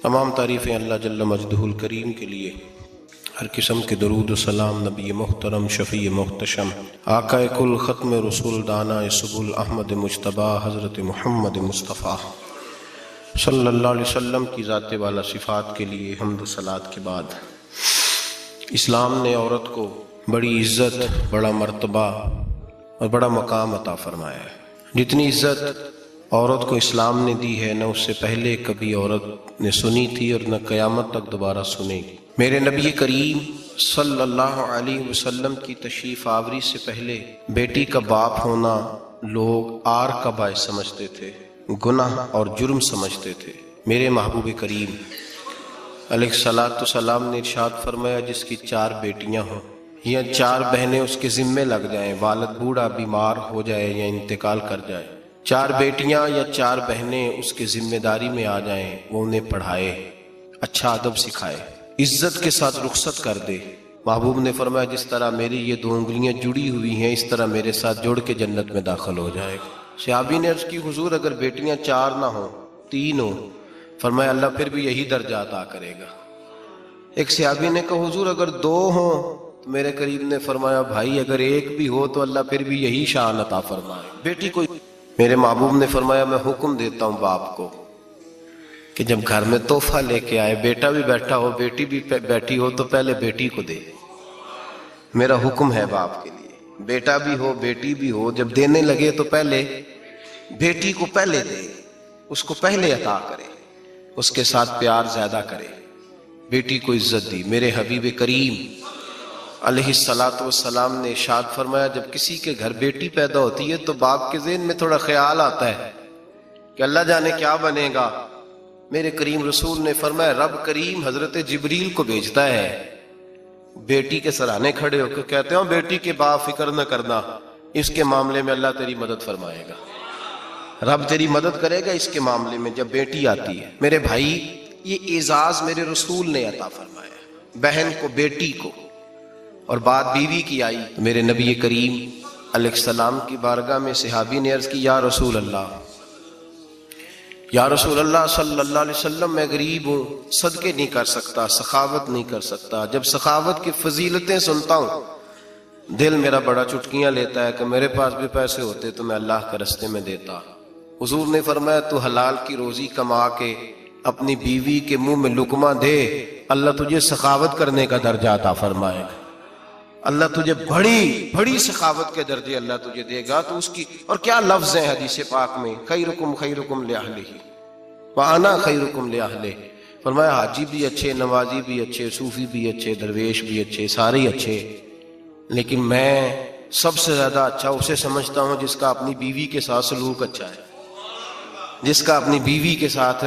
تمام تعریفیں اللہ جل مجدہ الکریم کے لیے، ہر قسم کے درود و سلام نبی محترم شفیع محتشم آقا کل ختم رسول دانا سبل احمد مجتبی حضرت محمد مصطفیٰ صلی اللہ علیہ وسلم کی ذات والا صفات کے لیے حمد و صلات کے بعد، اسلام نے عورت کو بڑی عزت، بڑا مرتبہ اور بڑا مقام عطا فرمایا ہے۔ جتنی عزت عورت کو اسلام نے دی ہے، نہ اس سے پہلے کبھی عورت نے سنی تھی اور نہ قیامت تک دوبارہ سنے گی۔ میرے نبی کریم صلی اللہ علیہ وسلم کی تشریف آوری سے پہلے بیٹی کا باپ ہونا لوگ عار کا باعث سمجھتے تھے، گناہ اور جرم سمجھتے تھے۔ میرے محبوب کریم علیہ الصلاۃ والسلام نے ارشاد فرمایا، جس کی 4 بیٹیاں ہوں یا 4 بہنیں اس کے ذمے لگ جائیں، والد بوڑھا بیمار ہو جائے یا انتقال کر جائے، 4 بیٹیاں یا 4 بہنیں اس کے ذمہ داری میں آ جائیں، وہ انہیں پڑھائے، اچھا ادب سکھائے، عزت کے ساتھ رخصت کر دے۔ محبوب نے فرمایا، جس طرح میری یہ 2 انگلیاں جڑی ہوئی ہیں، اس طرح میرے ساتھ جڑ کے جنت میں داخل ہو جائے گا۔ صحابی نے عرض کی، حضور اگر بیٹیاں 4 نہ ہوں، 3 ہوں؟ فرمایا اللہ پھر بھی یہی درجہ عطا کرے گا۔ ایک صحابی نے کہا، حضور اگر 2 ہوں؟ تو میرے قریب نے فرمایا، بھائی اگر 1 بھی ہو تو اللہ پھر بھی یہی شان عطا فرمائے، بیٹی کوئی۔ میرے محبوب نے فرمایا، میں حکم دیتا ہوں باپ کو کہ جب گھر میں تحفہ لے کے آئے، بیٹا بھی بیٹھا ہو بیٹی بھی بیٹھی ہو، تو پہلے بیٹی کو دے۔ میرا حکم ہے باپ کے لیے، بیٹا بھی ہو بیٹی بھی ہو، جب دینے لگے تو پہلے بیٹی کو پہلے دے، اس کو پہلے عطا کرے، اس کے ساتھ پیار زیادہ کرے، بیٹی کو عزت دی۔ میرے حبیب کریم علیہ الصلاۃ والسلام نے ارشاد فرمایا، جب کسی کے گھر بیٹی پیدا ہوتی ہے تو باپ کے ذہن میں تھوڑا خیال آتا ہے کہ اللہ جانے کیا بنے گا۔ میرے کریم رسول نے فرمایا، رب کریم حضرت جبریل کو بھیجتا ہے، بیٹی کے سرانے کھڑے ہو کے کہتے ہیں، بیٹی کے باپ فکر نہ کرنا، اس کے معاملے میں اللہ تیری مدد فرمائے گا، رب تیری مدد کرے گا اس کے معاملے میں جب بیٹی آتی ہے۔ میرے بھائی، یہ اعزاز میرے رسول نے عطا فرمایا، بہن کو بیٹی کو، اور بات بیوی کی آئی تو میرے نبی کریم علیہ السلام کی بارگاہ میں صحابی نے عرض کی، یا رسول اللہ، یا رسول اللہ صلی اللہ علیہ وسلم، میں غریب ہوں، صدقے نہیں کر سکتا، سخاوت نہیں کر سکتا۔ جب سخاوت کی فضیلتیں سنتا ہوں دل میرا بڑا چٹکیاں لیتا ہے کہ میرے پاس بھی پیسے ہوتے تو میں اللہ کے راستے میں دیتا۔ حضور نے فرمایا، تو حلال کی روزی کما کے اپنی بیوی کے منہ میں لقمہ دے، اللہ تجھے سخاوت کرنے کا درجہ عطا فرمائے گا، اللہ تجھے بڑی بڑی سخاوت کے درجے اللہ تجھے دے گا۔ تو اس کی، اور کیا لفظ ہیں حدیث پاک میں، خیرکم خیرکم لأہلہ وانا خیرکم لأہلہ۔ فرمایا حاجی بھی اچھے، نمازی بھی اچھے، صوفی بھی اچھے، درویش بھی اچھے، سارے ہی اچھے، لیکن میں سب سے زیادہ اچھا اسے سمجھتا ہوں جس کا اپنی بیوی کے ساتھ سلوک اچھا ہے، جس کا اپنی بیوی کے ساتھ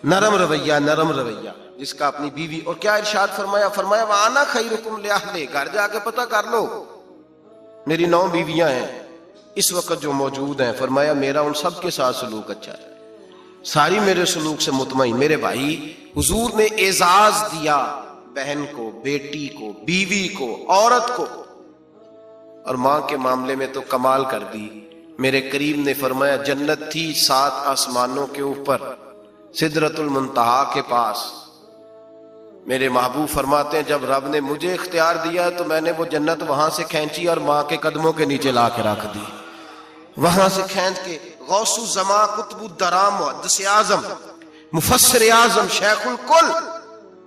نرم رویہ، جس کا اپنی بیوی۔ اور کیا ارشاد فرمایا، فرمایا وَأَنَا خَيْرُكُمْ لِأَهْلِي، گھر جا کے پتہ کر لو، میری 9 بیویاں ہیں اس وقت جو موجود ہیں، فرمایا میرا ان سب کے ساتھ سلوک اچھا ہے، ساری میرے سلوک سے مطمئن۔ میرے بھائی، حضور نے اعزاز دیا بہن کو، بیٹی کو، بیوی کو، عورت کو، اور ماں کے معاملے میں تو کمال کر دی۔ میرے کریم نے فرمایا، جنت تھی 7 آسمانوں کے اوپر، سدرۃ المنتہا کے پاس۔ میرے محبوب فرماتے ہیں، جب رب نے مجھے اختیار دیا تو میں نے وہ جنت وہاں سے کھینچی اور ماں کے قدموں کے نیچے لا کے رکھ دی، وہاں سے کھینچ کے۔ غوث الزمان، قطب الدرام، محدث اعظم، مفسر اعظم، شیخ الکل،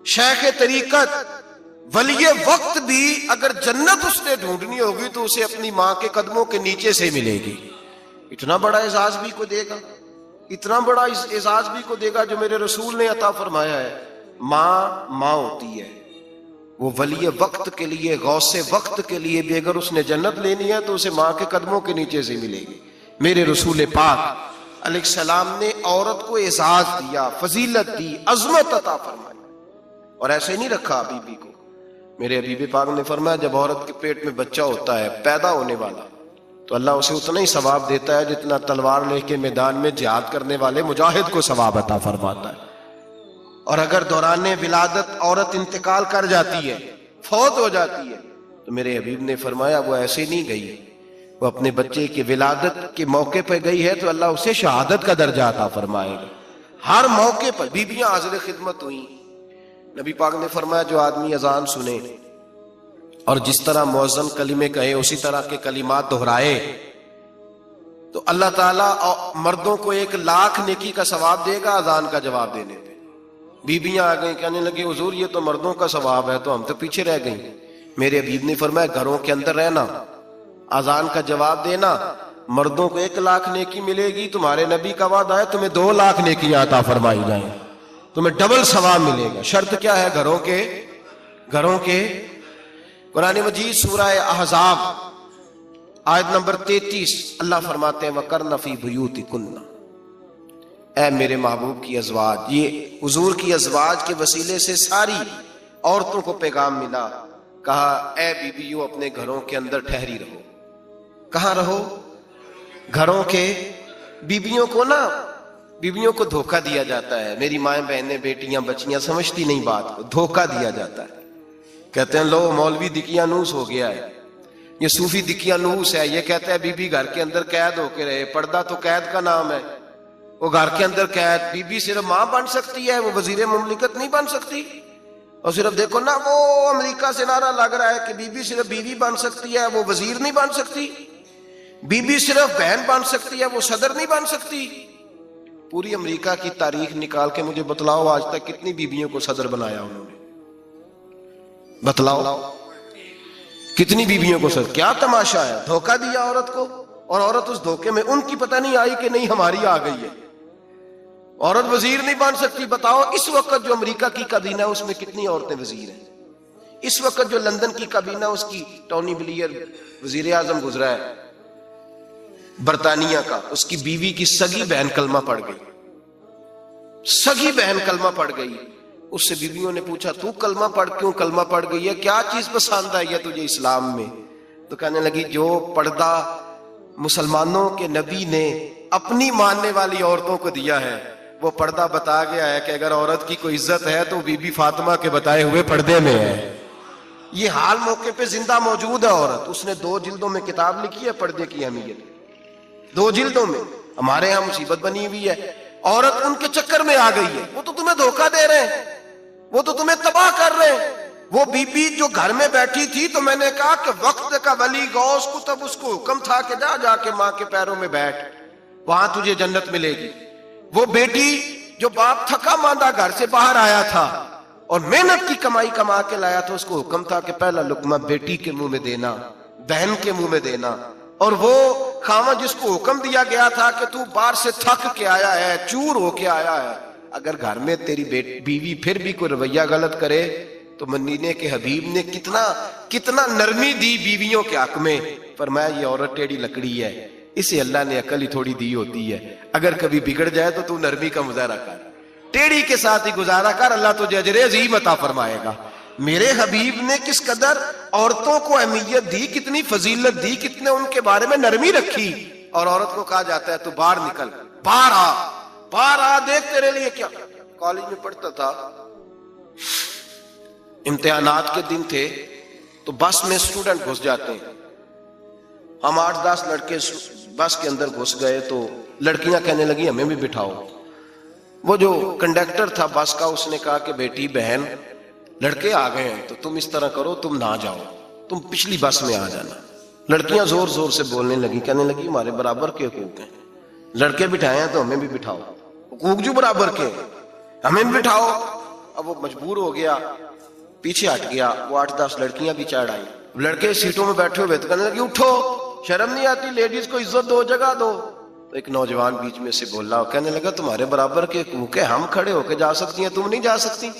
شیخ طریقت، ولی وقت بھی اگر جنت اس نے ڈھونڈنی ہوگی تو اسے اپنی ماں کے قدموں کے نیچے سے ملے گی۔ اتنا بڑا اعزاز بھی کو دے گا، اتنا بڑا اعزاز بھی کو دے گا جو میرے رسول نے عطا فرمایا ہے۔ ماں ہوتی ہے، وہ ولی وقت کے لیے، غوث وقت کے لیے بھی اگر اس نے جنت لینی ہے تو اسے ماں کے قدموں کے نیچے سے ملے گی۔ میرے رسول پاک علیہ السلام نے عورت کو اعزاز دیا، فضیلت دی، عظمت عطا فرمائی، اور ایسے نہیں رکھا بیوی کو۔ میرے حبیب پاک نے فرمایا، جب عورت کے پیٹ میں بچہ ہوتا ہے پیدا ہونے والا، تو اللہ اسے اتنا ہی ثواب دیتا ہے جتنا تلوار لے کے میدان میں جہاد کرنے والے مجاہد کو ثواب عطا فرماتا ہے۔ اور اگر دوران ولادت عورت انتقال کر جاتی ہے، فوت ہو جاتی ہے، تو میرے حبیب نے فرمایا وہ ایسے نہیں گئی، وہ اپنے بچے کی ولادت کے موقع پہ گئی ہے تو اللہ اسے شہادت کا درجہ عطا فرمائے گا۔ ہر موقع پر بیویاں حاضر خدمت ہوئی. نبی پاک نے فرمایا جو آدمی اذان سنے اور جس طرح مؤذن کلمے کہے اسی طرح کے کلمات دہرائے تو اللہ تعالیٰ مردوں کو 1,00,000 نیکی کا ثواب دے گا اذان کا جواب دینے پہ. بیویاں آ گئیں کہنے لگی حضور یہ تو مردوں کا ثواب ہے تو ہم تو پیچھے رہ گئیں. میرے حبیب نے فرمایا گھروں کے اندر رہنا، اذان کا جواب دینا، مردوں کو 1,00,000 نیکی ملے گی. تمہارے نبی کا وعدہ ہے تمہیں 2,00,000 نیکیاں عطا فرمائی جائیں، تمہیں ڈبل ثواب ملے گا. شرط کیا ہے؟ گھروں کے قرآن مجید سورہ احزاب آیت نمبر 33 اللہ فرماتے ہیں وَقَرْنَ فِي بُيُوتِكُنَّ. اے میرے محبوب کی ازواج، یہ حضور کی ازواج کے وسیلے سے ساری عورتوں کو پیغام ملا. کہا اے بیویوں اپنے گھروں کے اندر ٹھہری رہو. کہاں رہو؟ گھروں کے. بیویوں کو دھوکہ دیا جاتا ہے. میری مائیں بہنیں بیٹیاں بچیاں سمجھتی نہیں بات کو، دھوکہ دیا جاتا ہے. کہتے ہیں لو مولوی دقیانوس ہو گیا ہے، یہ صوفی دقیانوس ہے، یہ کہتا ہے بی گھر کے اندر قید ہو کے رہے. پردہ تو قید کا نام ہے، وہ گھر کے اندر قید. بی صرف ماں بن سکتی ہے، وہ وزیر مملکت نہیں بن سکتی. اور صرف دیکھو نا وہ امریکہ سے نعرہ لگ رہا ہے کہ بی صرف بیوی بن سکتی ہے، وہ وزیر نہیں بن سکتی. بی صرف بہن بن سکتی ہے، وہ صدر نہیں بن سکتی. پوری امریکہ کی تاریخ نکال کے مجھے بتلاؤ آج تک کتنی بیویوں کو صدر بنایا انہوں نے؟ بتلاؤ کتنی بیویوں کو صدر. کیا تماشا ہے؟ دھوکہ دیا عورت کو، اور عورت اس دھوکے میں ان کی پتہ نہیں آئی کہ نہیں ہماری آ گئی ہے. عورت وزیر نہیں بن سکتی. بتاؤ اس وقت جو امریکہ کی کابینہ اس میں کتنی عورتیں وزیر ہیں؟ اس وقت جو لندن کی کابینہ اس کی ٹونی بلیئر وزیر اعظم گزرا ہے برطانیہ کا، اس کی بیوی کی سگی بہن کلمہ پڑھ گئی. سگی بہن کلمہ پڑھ گئی. اس سے بیویوں نے پوچھا تو کلمہ پڑھ کیوں کلمہ پڑھ گئی ہے؟ کیا چیز پسند آئی ہے تجھے اسلام میں؟ تو کہنے لگی جو پردہ مسلمانوں کے نبی نے اپنی ماننے والی عورتوں کو دیا ہے وہ پردہ بتا گیا ہے کہ اگر عورت کی کوئی عزت ہے تو بی بی فاطمہ کے بتائے ہوئے پردے میں ہے. یہ حال موقع پہ زندہ موجود ہے عورت. اس نے 2 جلدوں میں کتاب لکھی ہے پردے کی اہمیت، 2 جلدوں میں. ہمارے ہاں مصیبت بنی ہوئی ہے، عورت ان کے چکر میں آ گئی ہے. وہ تو تمہیں دھوکہ دے رہے ہیں، وہ تو تمہیں تباہ کر رہے ہیں. وہ بی بی جو گھر میں بیٹھی تھی تو میں نے کہا کہ وقت کا ولی غوث کو تب اس کو حکم تھا کہ جا کے ماں کے پیروں میں بیٹھ، وہاں تجھے جنت ملے گی. وہ بیٹی جو باپ تھکا ماندہ گھر سے باہر آیا تھا اور محنت کی کمائی کما کے لایا تھا، اس کو حکم تھا کہ پہلا لقمہ بیٹی کے منہ میں دینا، بہن کے منہ میں دینا. اور وہ خاوند جس کو حکم دیا گیا تھا کہ تو باہر سے تھک کے آیا ہے، چور ہو کے آیا ہے، اگر گھر میں تیری بیوی پھر بھی کوئی رویہ غلط کرے تو مدینے کے حبیب نے کتنا نرمی دی بیویوں کے حق میں. فرمایا یہ عورت ٹیڑھی لکڑی ہے، اسے اللہ نے عقل ہی تھوڑی دی ہوتی ہے، اگر کبھی بگڑ جائے تو نرمی کا مظاہرہ کر، ٹیڑھی کے ساتھ ہی گزارا کر، اللہ تجھے اجر عظیم عطا فرمائے گا. میرے حبیب نے کس قدر عورتوں کو اہمیت دی، کتنی فضیلت دی، کتنے ان کے بارے میں نرمی رکھی. اور عورت کو کہا جاتا ہے تو باہر نکل، باہر آ دیکھ تیرے لیے کیا. کالج میں پڑھتا تھا، امتحانات کے دن تھے تو بس میں اسٹوڈنٹ گھس جاتے ہیں. ہم 8-10 لڑکے بس کے اندر گھس گئے تو لڑکیاں کہنے لگی ہمیں بھی بٹھاؤ. وہ جو کنڈکٹر تھا بس کا اس نے کہا کہ بیٹی بہن لڑکے آ گئے ہیں تو تم اس طرح کرو، تم نہ جاؤ، تم پچھلی بس میں آ جانا. لڑکیاں زور زور سے بولنے لگی، کہنے لگی ہمارے برابر کے حقوق ہیں، لڑکے بٹھائے ہیں تو ہمیں بھی بٹھاؤ، حقوق جو برابر کے ہمیں بھی بٹھاؤ. اب وہ مجبور ہو گیا، پیچھے ہٹ گیا. وہ 8-10 لڑکیاں بھی چڑھ آئی. لڑکے سیٹوں میں بیٹھے ہوئے تو کہنے لگی اٹھو، شرم نہیں آتی، لیڈیز کو عزت دو، جگہ دو. تو ایک نوجوان بیچ میں سے بولا، کہنے لگا تمہارے برابر کے حقوق ہے، ہم کھڑے ہو کے جا سکتی ہیں، تم نہیں جا سکتی.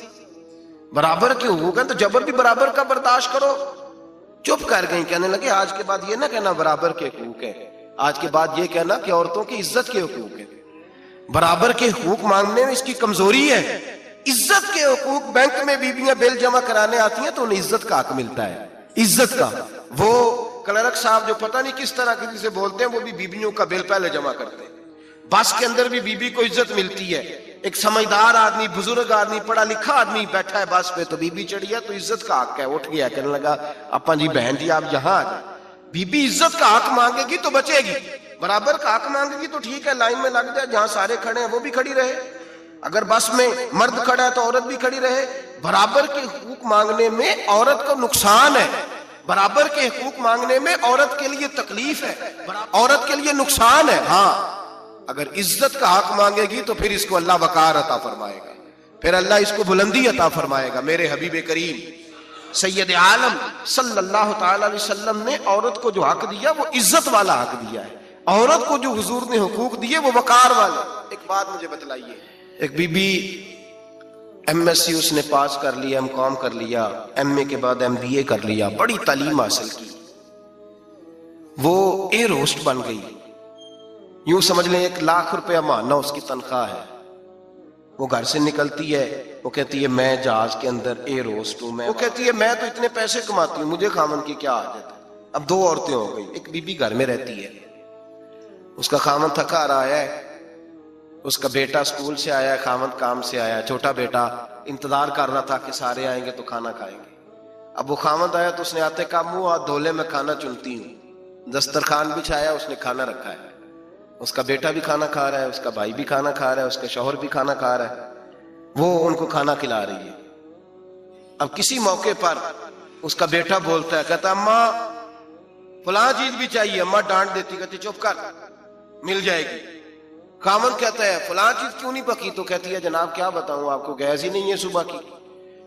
برابر کے حقوق ہیں تو جبر بھی برابر کا برداشت کرو. چپ کر گئی. کہنے لگے آج کے بعد یہ نہ کہنا برابر کے حقوق ہے، آج کے بعد یہ کہنا کہ عورتوں کی عزت کے حقوق ہے. برابر کے حقوق مانگنے میں اس کی کمزوری ہے. عزت کے حقوق، بینک میں بیویاں بل جمع کرانے آتی ہیں تو انہیں عزت کا حق ملتا ہے، عزت کا. وہ کلرک صاحب جو پتہ نہیں کس طرح کسی سے بولتے ہیں وہ بھی بیویوں کا بل پہلے جمع کرتے ہیں. بس کے اندر بھی بیوی کو عزت ملتی ہے. ایک سمجھدار آدمی، بزرگ آدمی، پڑھا لکھا آدمی بیٹھا ہے بس پہ تو بیوی چڑھی ہے تو عزت کا حق ہے. اٹھ گیا، کہنے لگا اپا جی بہن جی آپ یہاں آ جائیں. بیوی عزت کا حق مانگے گی تو بچے گی، برابر کا حق مانگے گی تو ٹھیک ہے، لائن میں لگ جائے، جہاں سارے کھڑے ہیں وہ بھی کھڑی رہے. اگر بس میں مرد کھڑا ہے تو عورت بھی کھڑی رہے. برابر کے حقوق مانگنے میں عورت کو نقصان ہے, برابر کے حقوق مانگنے میں عورت کے لیے تکلیف ہے, عورت کے لیے نقصان ہے. ہاں اگر عزت کا حق مانگے گی تو پھر اس کو اللہ وقار عطا فرمائے گا, پھر اللہ اس کو بلندی عطا فرمائے گا. میرے حبیب کریم سید عالم صلی اللہ تعالی علیہ وسلم نے عورت کو جو حق دیا وہ عزت والا حق دیا ہے. عورت کو جو حضور نے حقوق دیے وہ وقار والے. ایک بات مجھے بتلائیے, ایک B B M S C اس نے پاس کر لیا, ایم کام کر لیا, ایم اے کے بعد ایم بی اے کر لیا, بڑی تعلیم حاصل کی, وہ ایئر ہوسٹ بن گئی. یوں سمجھ لیں 1 لاکھ روپیہ ماہانہ اس کی تنخواہ ہے. وہ گھر سے نکلتی ہے, وہ کہتی ہے میں جہاز کے اندر ایئر ہوسٹ ہوں. وہ کہتی ہے میں تو اتنے پیسے کماتی ہوں, مجھے خامن کی کیا حاجت ہے. اب 2 عورتیں ہو گئی. ایک بی بی گھر میں رہتی ہے, اس کا خامن تھکا رہا ہے, اس کا بیٹا اسکول سے آیا ہے, خامن کام سے آیا, چھوٹا بیٹا انتظار کر رہا تھا کہ سارے آئیں گے تو کھانا کھائیں گے. اب وہ خامن آیا تو اس نے آتے کا منہ ہاتھ دھولے میں کھانا چنتی ہوں. دسترخوان بچھایا, اس نے کھانا رکھا ہے, اس کا بیٹا بھی کھانا کھا رہا ہے, اس کا بھائی بھی کھانا کھا رہا ہے, اس کا شوہر بھی کھانا کھا رہا ہے, وہ ان کو کھانا کھلا رہی ہے. اب کسی موقع پر اس کا بیٹا بولتا ہے, کہتا اماں فلاں چیز بھی چاہیے. اماں ڈانٹ دیتی, کہتی چپ کر مل جائے گی. خامن کہتا ہے فلاں چیز کیوں نہیں پکی؟ تو کہتی ہے جناب کیا بتاؤں آپ کو, گیس ہی نہیں ہے صبح کی.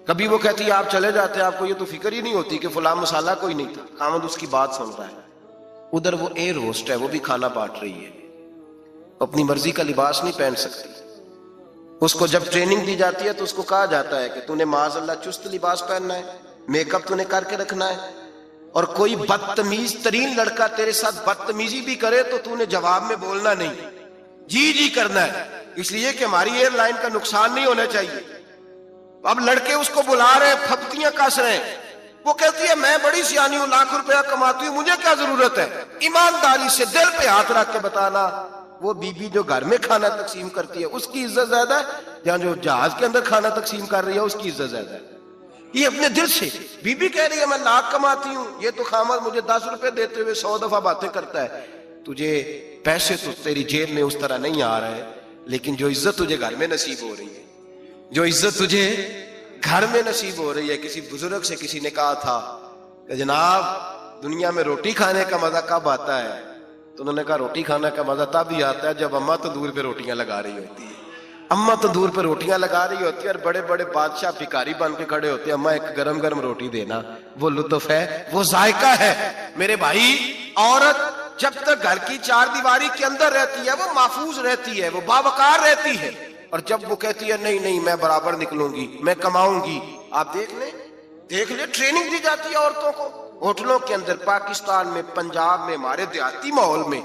کبھی وہ کہتی ہے آپ چلے جاتے ہیں, آپ کو یہ تو فکر ہی نہیں ہوتی کہ فلاں مسالہ کوئی نہیں تھا. خامن اس کی بات سن رہا ہے. ادھر وہ ایئر ہوسٹ ہے, وہ بھی کھانا بانٹ رہی ہے, اپنی مرضی کا لباس نہیں پہن سکتی. اس کو جب ٹریننگ دی جاتی ہے تو اس کو کہا جاتا ہے کہ تو نے معاذ اللہ چست لباس پہننا ہے, میک اپ تو نے کر کے رکھنا ہے, اور کوئی بدتمیز ترین لڑکا تیرے ساتھ بدتمیزی بھی کرے تو تو نے جواب میں بولنا نہیں, جی جی کرنا ہے, اس لیے کہ ہماری ایئر لائن کا نقصان نہیں ہونا چاہیے. اب لڑکے اس کو بلا رہے ہیں, پھپتیاں کس رہے ہیں. وہ کہتی ہے میں بڑی سیانی ہوں, لاکھ روپیہ کماتی ہوں, مجھے کیا ضرورت ہے. ایمانداری سے دل پہ ہاتھ رکھ کے بتانا, وہ بی بی جو گھر میں کھانا تقسیم کرتی ہے اس کی عزت زیادہ ہے یا جو جہاز کے اندر کھانا تقسیم کر رہی ہے اس کی عزت زیادہ ہے؟ یہ اپنے دل سے بی بی کہہ رہی ہے میں لاکھ کماتی ہوں, یہ تو خامد مجھے 10 روپے دیتے ہوئے 100 دفعہ باتیں کرتا ہے. تجھے پیسے تو تیری جیب میں اس طرح نہیں آ رہے, لیکن جو عزت تجھے گھر میں نصیب ہو رہی ہے, جو عزت تجھے گھر میں نصیب ہو رہی ہے. کسی بزرگ سے کسی نے کہا تھا کہ جناب دنیا میں روٹی کھانے کا مزہ کب آتا ہے؟ تو انہوں نے کہا روٹی کھانے کا مزہ تب ہی آتا ہے جب اماں تو دور پہ روٹیاں لگا رہی ہوتی ہے. اماں تو دور پہ روٹیاں لگا رہی ہوتی ہے اور بڑے بڑے بادشاہ بھکاری بن کے کھڑے ہوتے ہیں, اماں ایک گرم گرم روٹی دینا. وہ لطف ہے, وہ ذائقہ ہے. میرے بھائی عورت جب تک گھر کی 4 دیواری کے اندر رہتی ہے وہ محفوظ رہتی ہے, وہ باوقار رہتی ہے. اور جب وہ کہتی ہے نہیں نہیں میں برابر نکلوں گی, میں کماؤں گی, آپ دیکھ لیں ٹریننگ دی جاتی ہے عورتوں کو ہوٹلوں کے اندر. پاکستان میں, پنجاب میں, ہمارے دیہاتی ماحول میں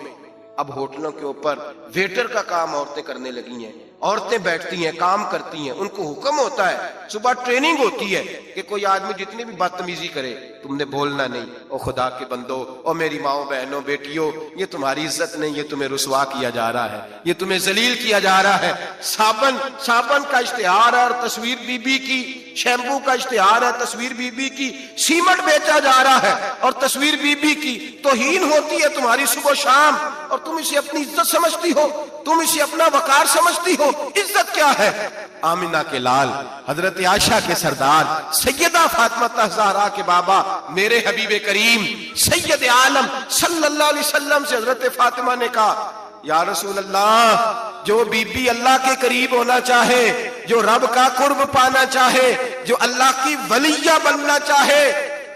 اب ہوٹلوں کے اوپر ویٹر کا کام عورتیں کرنے لگی ہیں. عورتیں بیٹھتی ہیں, کام کرتی ہیں, ان کو حکم ہوتا ہے, صبح ٹریننگ ہوتی ہے کہ کوئی آدمی جتنی بھی بدتمیزی کرے تم نے بولنا نہیں. او خدا کے بندو, او میری ماؤں بہنوں بیٹیوں, یہ تمہاری عزت نہیں, یہ تمہیں رسوا کیا جا رہا ہے, یہ تمہیں ذلیل کیا جا رہا ہے. صابن کا اشتہار ہے اور تصویر بی بی کی, شیمپو کا اشتہار ہے, تصویر بی بی کی, سیمنٹ بیچا جا رہا ہے اور تصویر بی بی کی. توہین ہوتی ہے تمہاری صبح و شام اور تم اسے اپنی عزت سمجھتی ہو, تم اسے اپنا وقار سمجھتی ہو. عزت کیا ہے؟ آمینہ کے لال, حضرت عائشہ کے سردار, سیدہ فاطمہ زہرا کے بابا, میرے حبیب کریم سید عالم صلی اللہ علیہ وسلم سے حضرت فاطمہ نے کہا یا رسول اللہ, جو بی بی اللہ کے قریب ہونا چاہے, جو رب کا قرب پانا چاہے, جو اللہ کی ولیہ بننا چاہے,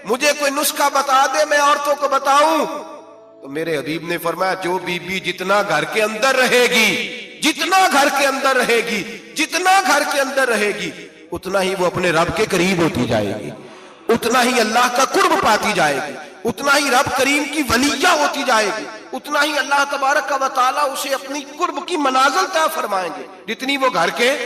مجھے کوئی نسخہ بتا دے میں عورتوں کو بتاؤں. تو میرے حبیب نے فرمایا جو بی بی جتنا گھر کے اندر رہے گی, جتنا گھر کے اندر رہے گی, جتنا گھر کے اندر رہے گی, اتنا ہی وہ اپنے رب کے قریب ہوتی جائے گی, اتنا ہی اللہ کا قرب پاتی جائے گی, اتنا ہی رب کریم کی ولیہ ہوتی جائے گی, اتنا ہی اللہ تبارک و تعالیٰ اسے اپنی قرب کی منازل طے فرمائیں گے. جتنی وہ گھر کے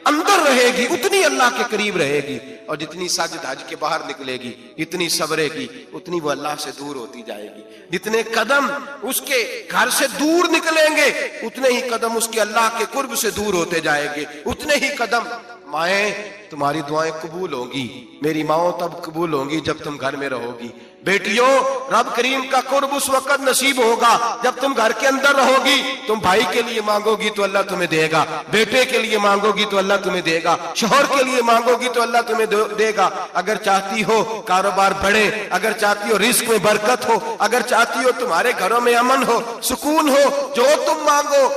اندر رہے گی اتنی اللہ کے قریب رہے گی, اور جتنی سج دھج کے باہر نکلے گی, جتنی صبرے گی, اتنی وہ اللہ سے دور ہوتی جائے گی. جتنے قدم اس کے گھر سے دور نکلیں گے اتنے ہی قدم اس کے اللہ کے قرب سے دور ہوتے جائیں گے, اتنے ہی قدم مائیں تمہاری دعائیں قبول ہوگی، میری ماؤں تب قبول ہوگی جب تم گھر میں رہو گی۔ بیٹیوں رب کریم کا قرب اس وقت نصیب ہوگا جب تم گھر کے اندر رہو گی۔ تم بھائی کے لیے مانگو گی تو اللہ تمہیں دے گا، بیٹے کے لیے مانگو گی تو اللہ تمہیں دے گا، شوہر کے لیے مانگو گی تو اللہ تمہیں دے گا۔ اگر چاہتی ہو کاروبار بڑھے، اگر چاہتی ہو رزق میں برکت ہو، اگر چاہتی ہو تمہارے گھروں میں امن ہو، سکون ہو، جو تم مانگو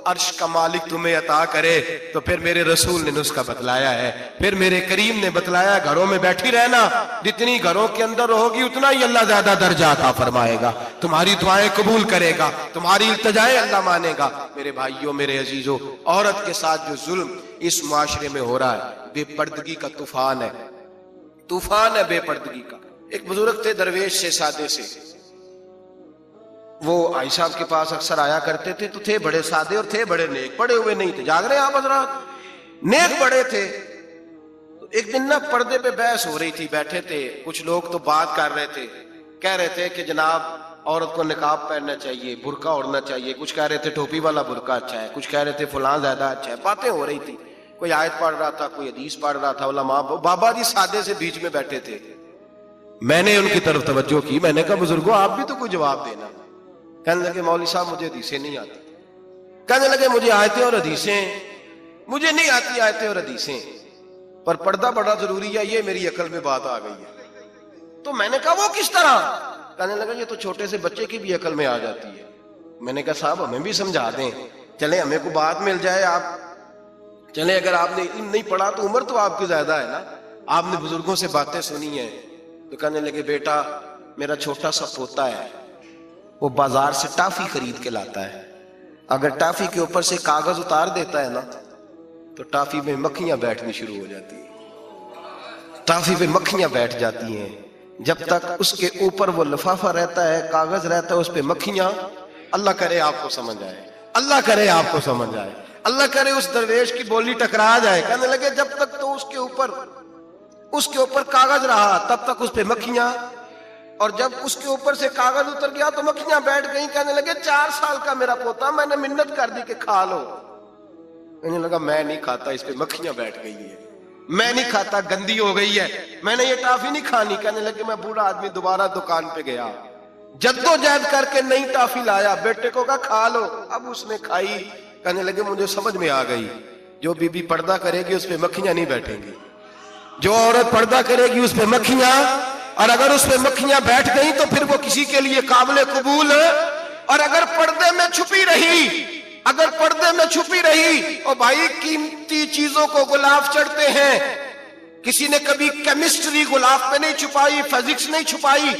عرش کا مالک تمہیں عطا کرے۔ تو پھر میرے رسول نے نسخہ بتلایا ہے، پھر میرے کریم نے بتلایا، گھروں میں بیٹھی رہنا، جتنی گھروں کے اندر رہو گی اتنا ہی اللہ زیادہ درجہ عطا فرمائے گا، تمہاری دعائیں قبول کرے گا، تمہاری التجائیں اللہ مانے گا۔ میرے بھائیوں، میرے عزیزوں، عورت کے ساتھ جو ظلم اس معاشرے میں ہو رہا ہے، بے پردگی کا طوفان ہے، طوفان ہے بے پردگی کا۔ ایک بزرگ تھے درویش سے، سادے سے، وہ آئی صاحب کے پاس اکثر آیا کرتے تھے، تو تھے بڑے سادے اور تھے بڑے نیک، پڑے ہوئے نہیں تھے، جاگ رہے ہیں آپ حضرات، نیک بڑے تھے۔ ایک دن نا پردے پہ بحث ہو رہی تھی، بیٹھے تھے کچھ لوگ تو بات کر رہے تھے، کہہ رہے تھے کہ جناب عورت کو نقاب پہننا چاہیے، برقع اوڑھنا چاہیے، کچھ کہہ رہے تھے ٹوپی والا برقع اچھا ہے، کچھ کہہ رہے تھے فلاں زیادہ اچھا ہے، باتیں ہو رہی تھی، کوئی آیت پڑھ رہا تھا، کوئی حدیث پڑھ رہا تھا، علماء بابا جی سادے سے بیچ میں بیٹھے تھے۔ میں نے ان کی طرف توجہ کی، میں نے کہا بزرگوں آپ بھی تو کوئی جواب دینا۔ کہنے لگے مولوی صاحب مجھے حدیثیں نہیں آتی، کہنے لگے مجھے آیتیں اور حدیثیں، مجھے نہیں آتی آیتیں اور حدیثیں، پر پردہ بڑا ضروری ہے، یہ میری عقل میں بات آ گئی ہے۔ تو میں نے کہا وہ کس طرح؟ کہنے لگا یہ تو چھوٹے سے بچے کی بھی عقل میں آ جاتی ہے۔ میں نے کہا صاحب ہمیں بھی سمجھا دیں، چلیں ہمیں کو بات مل جائے، آپ چلیں، اگر آپ نے علم نہیں پڑھا تو عمر تو آپ کی زیادہ ہے نا، آپ نے بزرگوں سے باتیں سنی ہیں۔ تو کہنے لگے بیٹا میرا چھوٹا سا پوتا ہے، وہ بازار سے ٹافی خرید کے لاتا ہے، اگر ٹافی کے اوپر سے کاغذ اتار دیتا ہے نا تو ٹافی میں مکھیاں بیٹھنی شروع ہو جاتی ہیں، ٹافی پہ مکھیاں بیٹھ جاتی ہیں، جب تک اس کے اوپر وہ لفافہ رہتا ہے، کاغذ رہتا ہے، اس پہ مکھیاں، اللہ کرے آپ کو سمجھ آئے، اللہ کرے آپ کو سمجھ آئے، اللہ کرے اس درویش کی بولی ٹکرا جائے۔ کہنے لگے جب تک تو اس کے اوپر کاغذ رہا تب تک اس پہ مکھیاں، اور جب اس کے اوپر سے کاغذ اتر گیا تو مکھیاں بیٹھ گئیں۔ کہنے لگے 4 سال کا میرا پوتا، میں نے منت کر دی کہ کھا لو، کہنے لگا میں نہیں کھاتا، اس پہ مکھیاں بیٹھ گئی ہیں، میں نہیں کھاتا، گندی ہو گئی ہے، میں نے یہ ٹافی نہیں کھانی۔ کہنے لگے میں بوڑھا آدمی دوبارہ دکان پہ گیا، جدوجہد کر کے نئی ٹافی لایا، بیٹے کو کہا کھا لو، اب اس نے کھائی۔ کہنے لگے مجھے سمجھ میں آ گئی، جو بی بی پردہ کرے گی اس پہ مکھیاں نہیں بیٹھیں گی، جو عورت پردہ کرے گی اس پہ مکھیاں، اور اگر اس پہ مکھیاں بیٹھ گئیں تو پھر وہ کسی کے لیے قابل قبول ہے۔ اور اگر پردے میں چھپی رہی، اگر پردے میں چھپی رہی، اور بھائی قیمتی چیزوں کو غلاف چڑھتے ہیں، کسی نے کبھی کیمسٹری غلاف پہ نہیں چھپائی، فزکس نہیں چھپائی،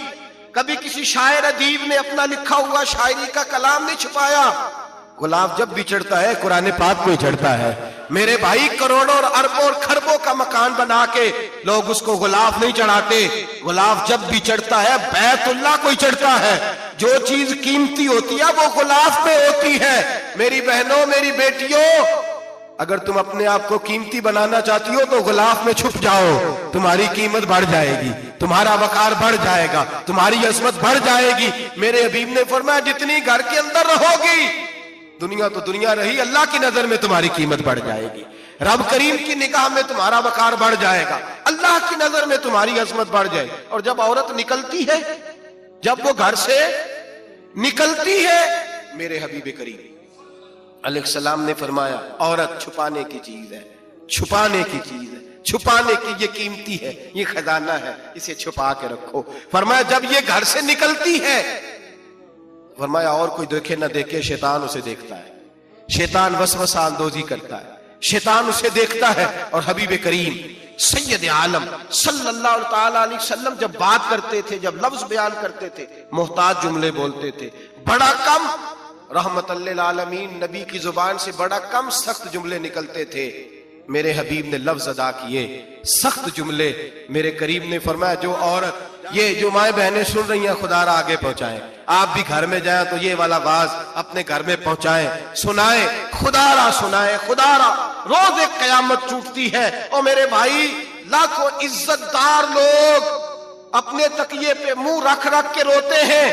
کبھی کسی شاعر ادیب نے اپنا لکھا ہوا شاعری کا کلام نہیں چھپایا، غلاف جب بھی چڑھتا ہے قرآن پاک کو ہی چڑھتا ہے۔ میرے بھائی کروڑوں اور اربوں اور خربوں کا مکان بنا کے لوگ اس کو غلاف نہیں چڑھاتے، غلاف جب بھی چڑھتا ہے بیت اللہ کو ہی چڑھتا ہے۔ جو چیز قیمتی ہوتی ہے وہ غلاف پہ ہوتی ہے۔ میری بہنوں، میری بیٹیوں، اگر تم اپنے آپ کو قیمتی بنانا چاہتی ہو تو غلاف میں چھپ جاؤ، تمہاری قیمت بڑھ جائے گی، تمہارا وقار بڑھ جائے گا، تمہاری عظمت بڑھ جائے گی۔ میرے حبیب نے فرمایا جتنی گھر کے اندر رہو گی، دنیا تو دنیا رہی، اللہ کی نظر میں تمہاری قیمت بڑھ جائے گی، رب کریم کی نگاہ میں تمہارا وقار بڑھ جائے گا، اللہ کی نظر میں تمہاری عظمت بڑھ جائے گی۔ اور جب عورت نکلتی ہے، جب وہ گھر سے نکلتی ہے، میرے حبیب کریم علیہ السلام نے فرمایا عورت چھپانے کی چیز ہے، چھپانے کی چیز ہے، چھپانے کی، یہ قیمتی ہے، یہ خزانہ ہے، اسے چھپا کے رکھو۔ فرمایا جب یہ گھر سے نکلتی ہے، فرمایا اور کوئی دیکھے نہ دیکھے، شیطان اسے دیکھتا ہے، شیطان وسوسہ اندوزی کرتا ہے، شیطان اسے دیکھتا ہے۔ اور حبیب کریم سید عالم صلی اللہ تعالی علیہ وسلم جب بات کرتے تھے، جب لفظ بیان کرتے تھے، محتاج جملے بولتے تھے، بڑا کم، رحمت للعالمین نبی کی زبان سے بڑا کم سخت جملے نکلتے تھے۔ میرے حبیب نے لفظ ادا کیے، سخت جملے۔ میرے کریم نے فرمایا جو عورت، یہ جو مائیں بہنیں سن رہی ہیں خدا را آگے پہنچائیں، آپ بھی گھر میں جائیں تو یہ والا باز اپنے گھر میں پہنچائیں، سنائیں، خدا را سنائیں، خدا را۔ روز ایک قیامت ٹوٹتی ہے، اور میرے بھائی لاکھوں عزت دار لوگ اپنے تکیے پہ منہ رکھ رکھ کے روتے ہیں،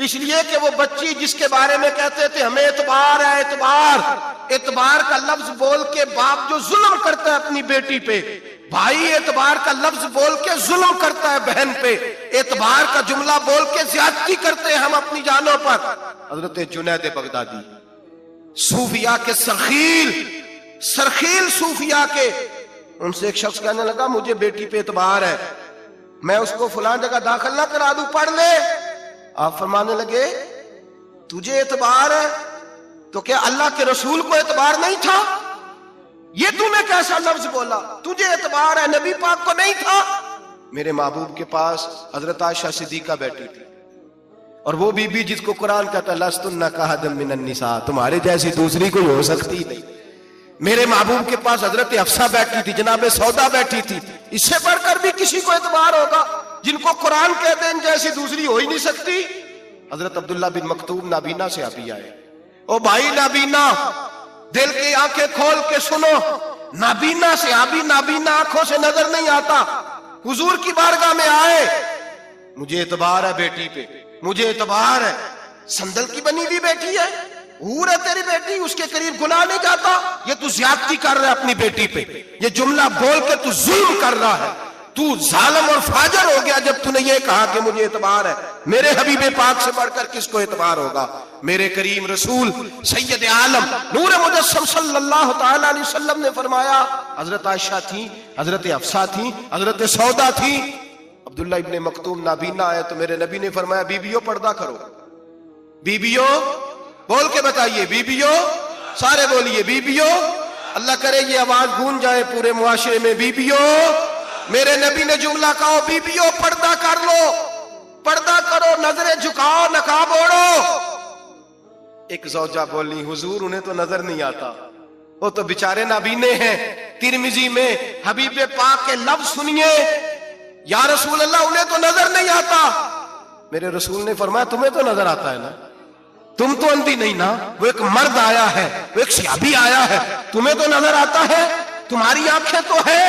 اس لیے کہ وہ بچی جس کے بارے میں کہتے تھے ہمیں اعتبار ہے، اعتبار کا لفظ بول کے باپ جو ظلم کرتا ہے اپنی بیٹی پہ، بھائی اعتبار کا لفظ بول کے ظلم کرتا ہے بہن پہ، اعتبار کا جملہ بول کے زیادتی کرتے ہیں ہم اپنی جانوں پر۔ حضرت جنید بغدادی صوفیاء کے سرخیل صوفیاء کے، ان سے ایک شخص کہنے لگا مجھے بیٹی پہ اعتبار ہے، میں اس کو فلاں جگہ داخل نہ کرا دوں، پڑھ لے۔ آپ فرمانے لگے تجھے اعتبار ہے تو کیا اللہ کے رسول کو اعتبار نہیں تھا؟ یہ تو نے کیسا لفظ بولا؟ تجھے اعتبار ہے، نبی پاک کو نہیں تھا؟ میرے محبوب کے پاس حضرت عائشہ صدیقہ بیٹھی تھی، اور وہ بی بی جس کو قرآن کہتا لستن کاحد من النساء، تمہارے جیسی دوسری کوئی ہو سکتی نہیں۔ میرے محبوب کے پاس حضرت حفصہ بیٹھی تھی، جناب سودا بیٹھی تھی، اس سے بڑھ کر بھی کسی کو اعتبار ہوگا جن کو قرآن کہتے ہیں ان جیسی دوسری ہو ہی نہیں سکتی۔ حضرت عبداللہ بن مکتوم نابینا سے ابھی آئے، او بھائی نابینا دل کی آنکھیں کھول کے سنو، نابینا سے ابھی نابینا آنکھوں سے نظر نہیں آتا، حضور کی بارگاہ میں آئے، مجھے اعتبار ہے بیٹی پہ، مجھے اعتبار ہے، سندل کی بنی ہوئی بیٹی ہے، حور ہے تیری بیٹی، اس کے قریب گناہ نہیں جاتا، یہ تو زیادتی کر رہا ہے اپنی بیٹی پہ، یہ جملہ بول کے تو ظلم کر رہا ہے، تو ظالم اور فاجر ہو گیا جب تو نے یہ کہا کہ مجھے اعتبار ہے۔ میرے حبیب پاک سے بڑھ کر کس کو اعتبار ہوگا؟ میرے کریم رسول سید عالم نور مجسم صلی اللہ تعالی علیہ وسلم نے فرمایا، حضرت عائشہ تھی، حضرت حفصہ تھی، حضرت سودا تھی، عبداللہ ابن مکتوم نابینا آئے تو میرے نبی نے فرمایا بیویوں پردہ کرو، بیویوں بول کے بتائیے، بیویوں سارے بولیے، بیویوں، اللہ کرے یہ آواز گونج جائے پورے معاشرے میں، بیویوں، میرے نبی نے جملہ کہا بیویوں پردہ کر لو، پردہ کرو، نظریں جھکاؤ، نقاب اوڑھو۔ ایک زوجہ بولی حضور انہیں تو نظر نہیں آتا، وہ تو بیچارے نابینے ہیں۔ ترمذی میں حبیب پاک کے لفظ سنیے، یا رسول اللہ انہیں تو نظر نہیں آتا۔ میرے رسول نے فرمایا تمہیں تو نظر آتا ہے نا، تم تو اندھی نہیں نا، وہ ایک مرد آیا ہے، وہ ایک صحابی آیا ہے، تمہیں تو نظر آتا ہے، تمہاری آنکھیں تو ہے،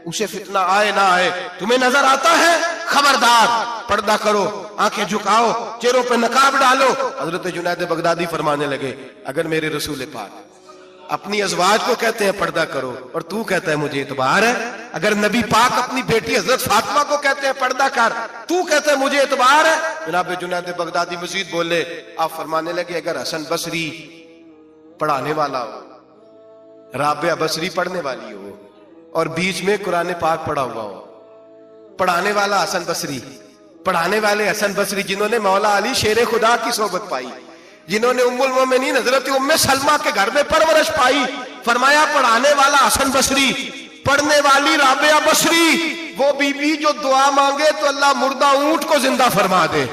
اسے فتنہ آئے نہ آئے تمہیں نظر آتا ہے، خبردار پردہ کرو، آنکھیں جھکاؤ، چہروں پہ نقاب ڈالو۔ حضرت جنید بغدادی فرمانے لگے اگر میرے رسول پاک اپنی ازواج کو کہتے ہیں پردہ کرو اور تو کہتا ہے مجھے اعتبار ہے، اگر نبی پاک اپنی بیٹی حضرت فاطمہ کو کہتے ہیں پردہ کر، تو کہتا ہے مجھے اعتبار ہے، جناب جنید بغدادی مزید بولے، آپ فرمانے لگے اگر حسن بصری پڑھانے والا ہو، رابعہ بصری پڑھنے والی ہو، اور بیچ میں قرآن پاک پڑھا ہوا ہو، پڑھانے والا حسن بصری، پڑھانے والے حسن بصری جنہوں نے مولا علی شیر خدا کی صحبت پائی، جنہوں نے ام المومنین حضرت ام سلمہ کے گھر میں پرورش پائی، فرمایا پڑھانے والا حسن بصری، پڑھنے والی رابعہ بصری، وہ بی بی جو دعا مانگے تو اللہ مردہ اونٹ کو زندہ فرما دے۔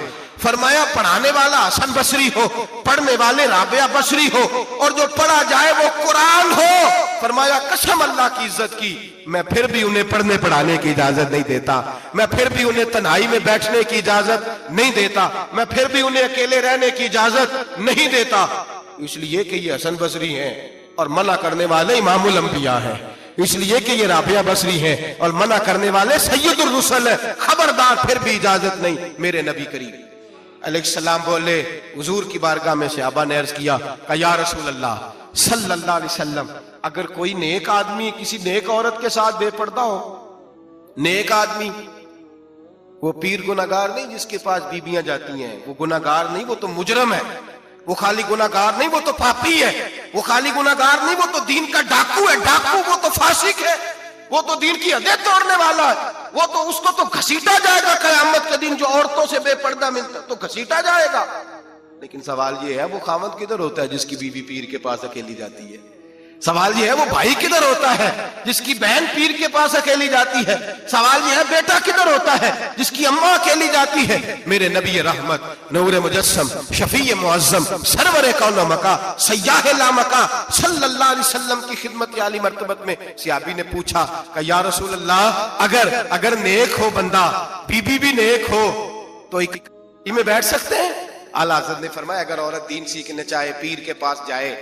فرمایا پڑھانے والا حسن بصری ہو، پڑھنے والے رابعہ بصری ہو، اور جو پڑھا جائے وہ قرآن ہو۔ فرمایا قسم اللہ کی عزت کی میں پھر بھی انہیں پڑھنے پڑھانے کی اجازت نہیں دیتا، میں پھر بھی انہیں تنہائی میں بیٹھنے کی اجازت نہیں دیتا، میں پھر بھی انہیں اکیلے رہنے کی اجازت نہیں دیتا، اس لیے کہ یہ حسن بصری ہیں اور منع کرنے والے امام الانبیاء ہیں، اس لیے کہ یہ رابعہ بصری ہیں اور منع کرنے والے سید الرسل ہیں، خبردار پھر بھی اجازت نہیں۔ میرے نبی کریم علیہ السلام بولے، حضور کی بارگاہ میں صحابہ نے عرض کیا کہ یا رسول اللہ صلی اللہ علیہ وسلم اگر کوئی نیک آدمی کسی نیک عورت کے ساتھ بے پردہ ہو، نیک آدمی وہ پیر گناہگار نہیں جس کے پاس بیویاں جاتی ہیں، وہ گناہگار نہیں، وہ تو مجرم ہے، وہ خالی گناہگار نہیں، وہ تو پاپی ہے، وہ خالی گناہگار نہیں، وہ تو دین کا ڈاکو ہے، ڈاکو وہ تو فاسق ہے، وہ تو دین کی حدیں توڑنے والا ہے، وہ تو اس کو تو گھسیٹا جائے گا قیامت کے دن، جو عورتوں سے بے پردہ ملتا تو گھسیٹا جائے گا۔ لیکن سوال یہ ہے وہ خاوند کدھر ہوتا ہے جس کی بیوی پیر کے پاس اکیلی جاتی ہے؟ سوال یہ ہے وہ بھائی کدھر ہوتا ہے جس کی بہن پیر کے پاس اکیلی جاتی ہے؟ سوال یہ ہے بیٹا کدھر ہوتا ہے جس کی اماں اکیلی جاتی ہے؟ میرے نبی رحمت نور مجسم شفیع معظم سرور کون مکہ سیاح لامکہ صلی اللہ علیہ وسلم کی خدمت عالی مرتبت میں صحابی نے پوچھا کہ یا رسول اللہ اگر نیک ہو بندہ، بی بی بھی نیک ہو تو ایک میں بیٹھ سکتے ہیں؟ اعلیٰ حضرت نے فرمایا اگر عورت دین سیکھنے چاہے پیر کے پاس جائے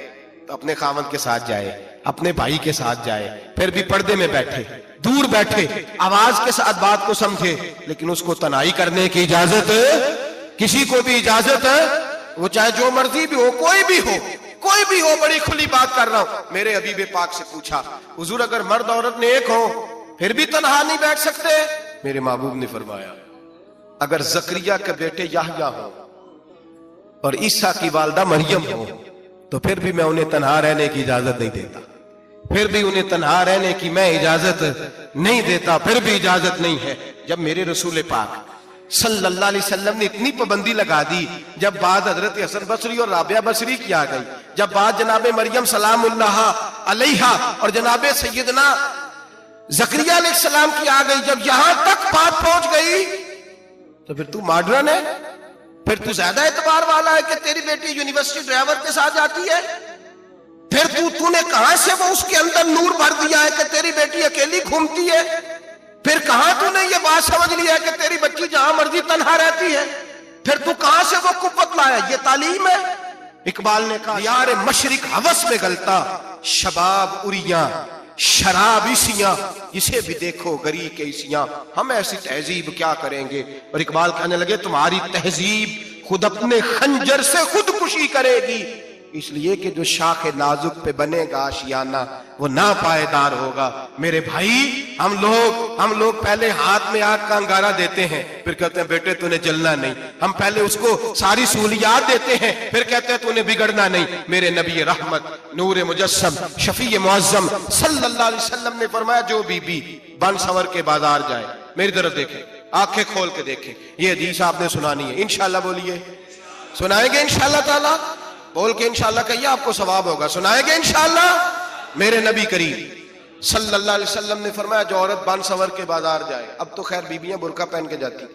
تو اپنے خاوند کے ساتھ جائے، اپنے بھائی کے ساتھ جائے، پھر بھی پردے میں بیٹھے، دور بیٹھے، آواز کے ساتھ بات کو سمجھے، لیکن اس کو تنہائی کرنے کی اجازت کسی کو بھی اجازت ہے، وہ چاہے جو مرضی بھی ہو، کوئی بھی ہو، بڑی کھلی بات کر رہا ہوں۔ میرے حبیب پاک سے پوچھا، حضور اگر مرد عورت نے ایک ہو پھر بھی تنہا نہیں بیٹھ سکتے؟ میرے محبوب نے فرمایا اگر زکریا کے بیٹے یحییٰ ہو اور عیسیٰ کی والدہ مریم ہو تو پھر بھی میں انہیں تنہا رہنے کی اجازت نہیں دیتا، پھر بھی انہیں تنہا رہنے کی میں اجازت نہیں دیتا، پھر بھی اجازت نہیں ہے۔ جب میرے رسول پاک صلی اللہ علیہ وسلم نے اتنی پابندی لگا دی، جب بات حضرت حسن بصری اور رابعہ بصری کی آ گئی، جب بات جناب مریم سلام اللہ علیہا اور جناب سیدنا زکریا علیہ السلام کی آ گئی، جب یہاں تک بات پہنچ گئی تو پھر تو ماڈرن ہے، پھر تو زیادہ اعتبار والا ہے کہ تیری بیٹی یونیورسٹی ڈرائیور کے ساتھ جاتی ہے، پھر تو نے کہاں سے وہ اس کے اندر نور بھر دیا ہے کہ تیری بیٹی اکیلی گھومتی ہے، پھر کہاں تو نے یہ بات سمجھ لیا ہے کہ تیری بچی جہاں مرضی تنہا رہتی ہے، پھر تو کہاں سے وہ قوت لایا؟ یہ تعلیم ہے۔ اقبال نے کہا یار مشرق ہوس میں گلتا، شباب اریاں شراب عیسیاں، اسے بھی دیکھو گری کے عیسیاں، ہم ایسی تہذیب کیا کریں گے؟ اور اقبال کہنے لگے تمہاری تہذیب خود اپنے خنجر سے خودکشی کرے گی، اس لیے کہ جو شاخ نازک پہ بنے گا آشیانہ وہ ناپائیدار ہوگا۔ میرے بھائی ہم لوگ پہلے ہاتھ میں آگ کا انگارہ دیتے ہیں، پھر کہتے ہیں بیٹے تو نے جلنا نہیں، ہم پہلے اس کو ساری سہولیات دیتے ہیں، پھر کہتے ہیں تو نے بگڑنا نہیں۔ میرے نبی رحمت نور مجسم شفیع معظم صلی اللہ علیہ وسلم نے فرمایا جو بی بی بن سور کے بازار جائے، میری طرف دیکھیں، آنکھیں کھول کے دیکھیں، یہ حدیث آپ نے سنانی ہے، انشاءاللہ بولیے، سنائیں گے انشاءاللہ تعالی؟ بول کے انشاءاللہ کہیے، آپ کو ثواب ہوگا، سنائیں گے انشاءاللہ؟ میرے نبی کریم صلی اللہ علیہ وسلم نے فرمایا جو عورت بن سور کے بازار جائے، اب تو خیر بیویاں برقع پہن کے جاتی،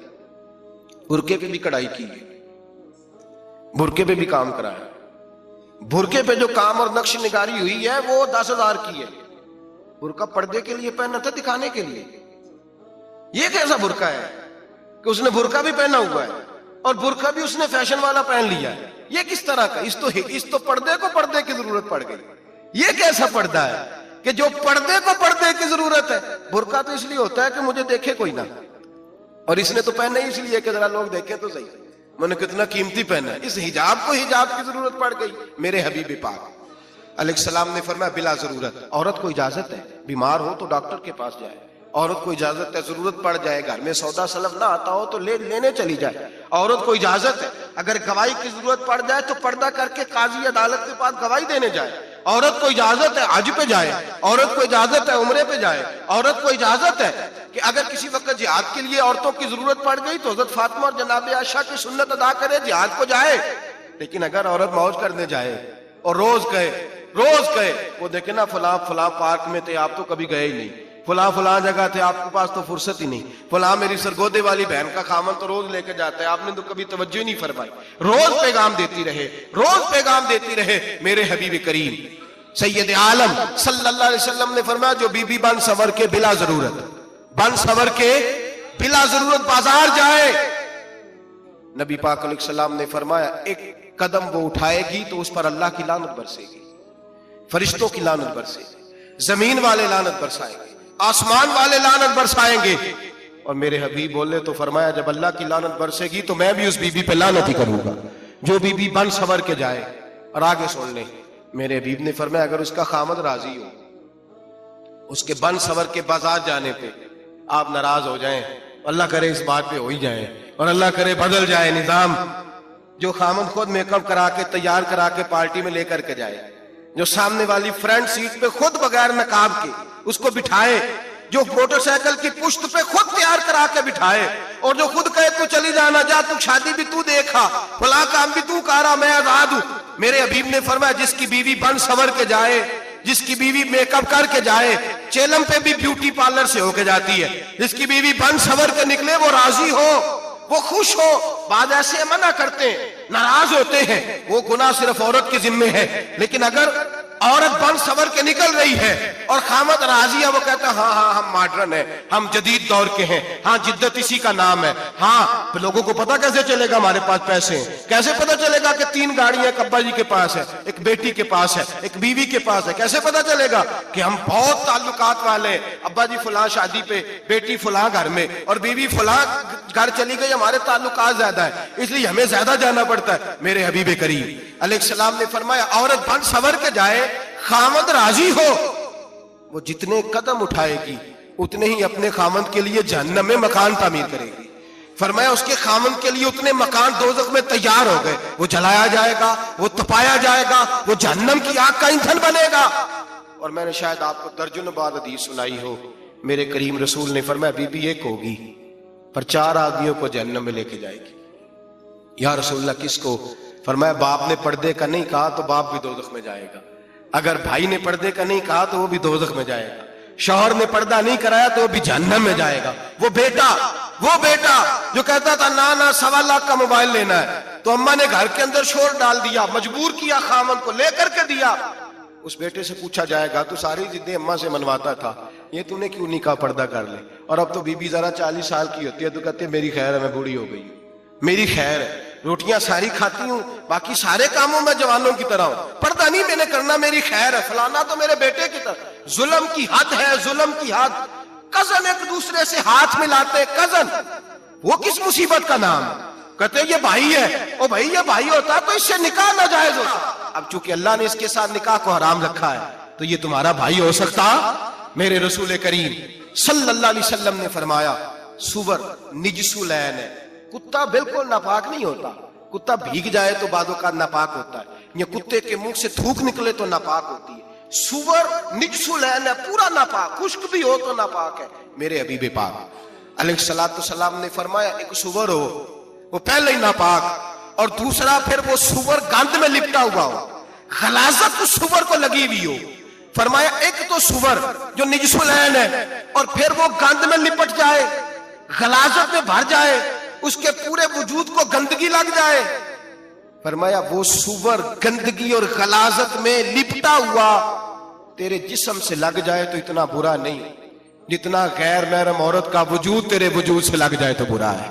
برقعے پہ بھی کڑھائی کی ہے، برقعے پہ بھی کام کرا ہے، برقعے پہ جو کام اور نقش نگاری ہوئی ہے وہ 10,000 کی ہے۔ برقع پردے کے لیے پہنا تھا، دکھانے کے لیے۔ یہ کیسا برقع ہے کہ اس نے برقع بھی پہنا ہوا ہے اور برقع بھی اس نے فیشن والا پہن لیا ہے؟ یہ کس طرح کا؟ اس تو پردے کو پردے کی ضرورت پڑ گئی۔ یہ کیسا پردہ ہے کہ جو پردے کو پردے کی ضرورت ہے؟ برقع تو اس لیے ہوتا ہے کہ مجھے دیکھے کوئی نہ، اور اس نے تو پہنا ہی اس لیے کہ ذرا لوگ دیکھیں تو صحیح میں نے کتنا قیمتی پہنا ہے۔ اس حجاب کو حجاب کی ضرورت پڑ گئی۔ میرے حبیب پاک علیہ السلام نے فرمایا بلا ضرورت، عورت کو اجازت ہے بیمار ہو تو ڈاکٹر کے پاس جائے، عورت کو اجازت ہے ضرورت پڑ جائے گھر میں سودا سلف نہ آتا ہو تو لینے چلی جائے، عورت کو اجازت ہے اگر گواہی کی ضرورت پڑ جائے تو پردہ کر کے قاضی عدالت کے پاس گواہی دینے جائے، عورت کو اجازت ہے حج پہ جائے، عورت کو اجازت ہے عمرے پہ جائے، عورت کو اجازت ہے کہ اگر کسی وقت جہاد کے لیے عورتوں کی ضرورت پڑ گئی تو حضرت فاطمہ اور جناب عائشہ کی سنت ادا کرے، جہاد کو جائے۔ لیکن اگر عورت موج کرنے جائے اور روز کہے وہ دیکھیں نا فلاں پارک میں تھے آپ تو کبھی گئے ہی نہیں، فلاں جگہ تھے آپ کے پاس تو فرصت ہی نہیں، فلاں میری سرگودے والی بہن کا خامن تو روز لے کے جاتا ہے آپ نے تو کبھی توجہ نہیں فرمائی، روز پیغام دیتی رہے۔ میرے حبیب کریم سید عالم صلی اللہ علیہ وسلم نے فرمایا جو بی بی بن سور کے بلا ضرورت بازار جائے، نبی پاک علیہ السلام نے فرمایا ایک قدم وہ اٹھائے گی تو اس پر اللہ کی لعنت برسے گی، فرشتوں کی لعنت برسے گی، زمین والے لعنت برسائیں گے، آسمان والے لعنت برسائیں گے۔ اور میرے حبیب بولے تو فرمایا جب اللہ کی لعنت برسے گی تو میں بھی اس بی بی پہ لعنت ہی کروں گا جو بی بی بن سور کے جائے۔ اور آگے سن لیں، میرے حبیب نے فرمایا اگر اس کا خامد راضی ہو اس کے بن سور کے بازار جانے پہ، آپ ناراض ہو جائیں، اللہ کرے اس بات پہ ہو ہی جائیں اور اللہ کرے بدل جائے نظام، جو خامد خود میک اپ کرا کے تیار کرا کے پارٹی میں لے کر کے جائے، جو سامنے والی فرنٹ سیٹ پہ خود بغیر نقاب کے اس کو بٹھائے، جو موٹر سائیکل کی پشت پہ خود تیار کرا کے بٹھائے، اور جو خود کہے تو چلی جانا جا، تو شادی بھی تو دیکھا، فلاں کام بھی تو کرا، میں آزاد ہوں۔ میرے حبیب نے فرمایا جس کی بیوی بن سور کے جائے، جس کی بیوی میک اپ کر کے جائے، چیلم پہ بھی بیوٹی پارلر سے ہو کے جاتی ہے، جس کی بیوی بن سور کے نکلے وہ راضی ہو، وہ خوش ہو۔ بعض ایسے منع کرتے ہیں، ناراض ہوتے ہیں، وہ گناہ صرف عورت کے ذمے ہے، لیکن اگر عورت بن سور کے نکل رہی ہے اور خامد راضی ہے، وہ کہتا ہے ہاں ہاں ہم ماڈرن ہیں، ہم جدید دور کے ہیں، ہاں جدت اسی کا نام ہے، ہاں لوگوں کو پتا کیسے چلے گا ہمارے پاس پیسے ہیں، کیسے پتا چلے گا کہ 3 گاڑیاں ایک ابا جی کے پاس ہے، ایک بیٹی کے پاس ہے، ایک بیوی کے پاس ہے، کیسے پتا چلے گا کہ ہم بہت تعلقات والے ہیں، ابا جی فلاں شادی پہ، بیٹی فلاں گھر میں اور بیوی فلاں گھر چلی گئی، ہمارے تعلقات زیادہ ہے اس لیے ہمیں زیادہ جانا پڑتا ہے۔ میرے حبیب کریم علیہ السلام نے فرمایا عورت بن سور کے جائے، خامد راضی ہو، وہ جتنے قدم اٹھائے گی اتنے ہی اپنے خامد کے لیے جہنم میں مکان تعمیر کرے گی۔ فرمایا اس کے خامد کے لیے اتنے مکان دوزخ میں تیار ہو گئے، وہ جلایا جائے گا، وہ تپایا جائے گا، وہ جہنم کی آگ کا ایندھن بنے گا۔ اور میں نے شاید آپ کو درجنوں بار حدیث سنائی ہو، میرے کریم رسول نے فرمایا بی بی ایک ہوگی پر 4 آدمیوں کو جہنم میں لے کے جائے گی۔ یا رسول اللہ کس کو؟ فرمایا باپ نے پردے کا نہیں کہا تو باپ بھی دوزخ میں جائے گا، اگر بھائی نے پردے کا نہیں کہا تو وہ بھی دوزخ میں جائے گا، شوہر نے پردہ نہیں کرایا تو وہ بھی جہنم میں جائے گا۔ وہ بیٹا جو کہتا تھا نا 1.25 لاکھ کا موبائل لینا ہے تو اماں نے گھر کے اندر شور ڈال دیا، مجبور کیا، خامن کو لے کر کے دیا، اس بیٹے سے پوچھا جائے گا تو ساری ضدیں اماں سے منواتا تھا، یہ تو نے کیوں نہیں کہا پردہ کر لے؟ اور اب تو بی بی ذرا 40 سال کی ہوتی ہے تو کہتے ہیں میری خیر ہے میں بوڑھی ہو گئی ہوں، میری خیر ہے، روٹیاں ساری کھاتی ہوں، باقی سارے کاموں میں جوانوں کی طرح ہوں، پردہ نہیں میں نے کرنا، میری خیر ہے، فلانا تو میرے بیٹے کی طرح۔ ظلم کی حد ہے، ظلم کی حد۔ کزن ایک دوسرے سے ہاتھ ملاتے، کزن، وہ کس مصیبت کا نام ہے؟ کہتے ہیں یہ بھائی ہے، او بھائی یہ بھائی ہوتا تو اس سے نکاح ناجائز ہوتا، اب چونکہ اللہ نے اس کے ساتھ نکاح کو حرام رکھا ہے تو یہ تمہارا بھائی ہو سکتا؟ میرے رسول کریم صلی اللہ علیہ وسلم نے فرمایا سور نجس العین ہے، کتا بالکل ناپاک نہیں ہوتا، کتا بھیگ جائے تو بعد اوقات ناپاک ہوتا ہے، یا کتے کے منہ سے تھوک نکلے تو ناپاک ہوتی ہے، سور نجس العین ہے، پورا ناپاک، خشک بھی ہو تو ناپاک ہے۔ میرے حبیب پاک علیہ السلام نے فرمایا ایک سور ہو وہ پہلے ہی ناپاک، اور دوسرا پھر وہ سور گند میں لپٹا ہوا ہو، غلاظت اس سور کو لگی ہوئی ہو۔ فرمایا ایک تو سور جو نجس العین ہے اور پھر وہ گند میں لپٹ جائے، غلاظت میں بھر جائے، اس کے پورے وجود کو گندگی لگ جائے۔ فرمایا وہ سور گندگی اور غلاظت میں لپٹا ہوا تیرے جسم سے لگ جائے تو اتنا برا نہیں جتنا غیر محرم عورت کا وجود تیرے وجود سے لگ جائے تو برا ہے۔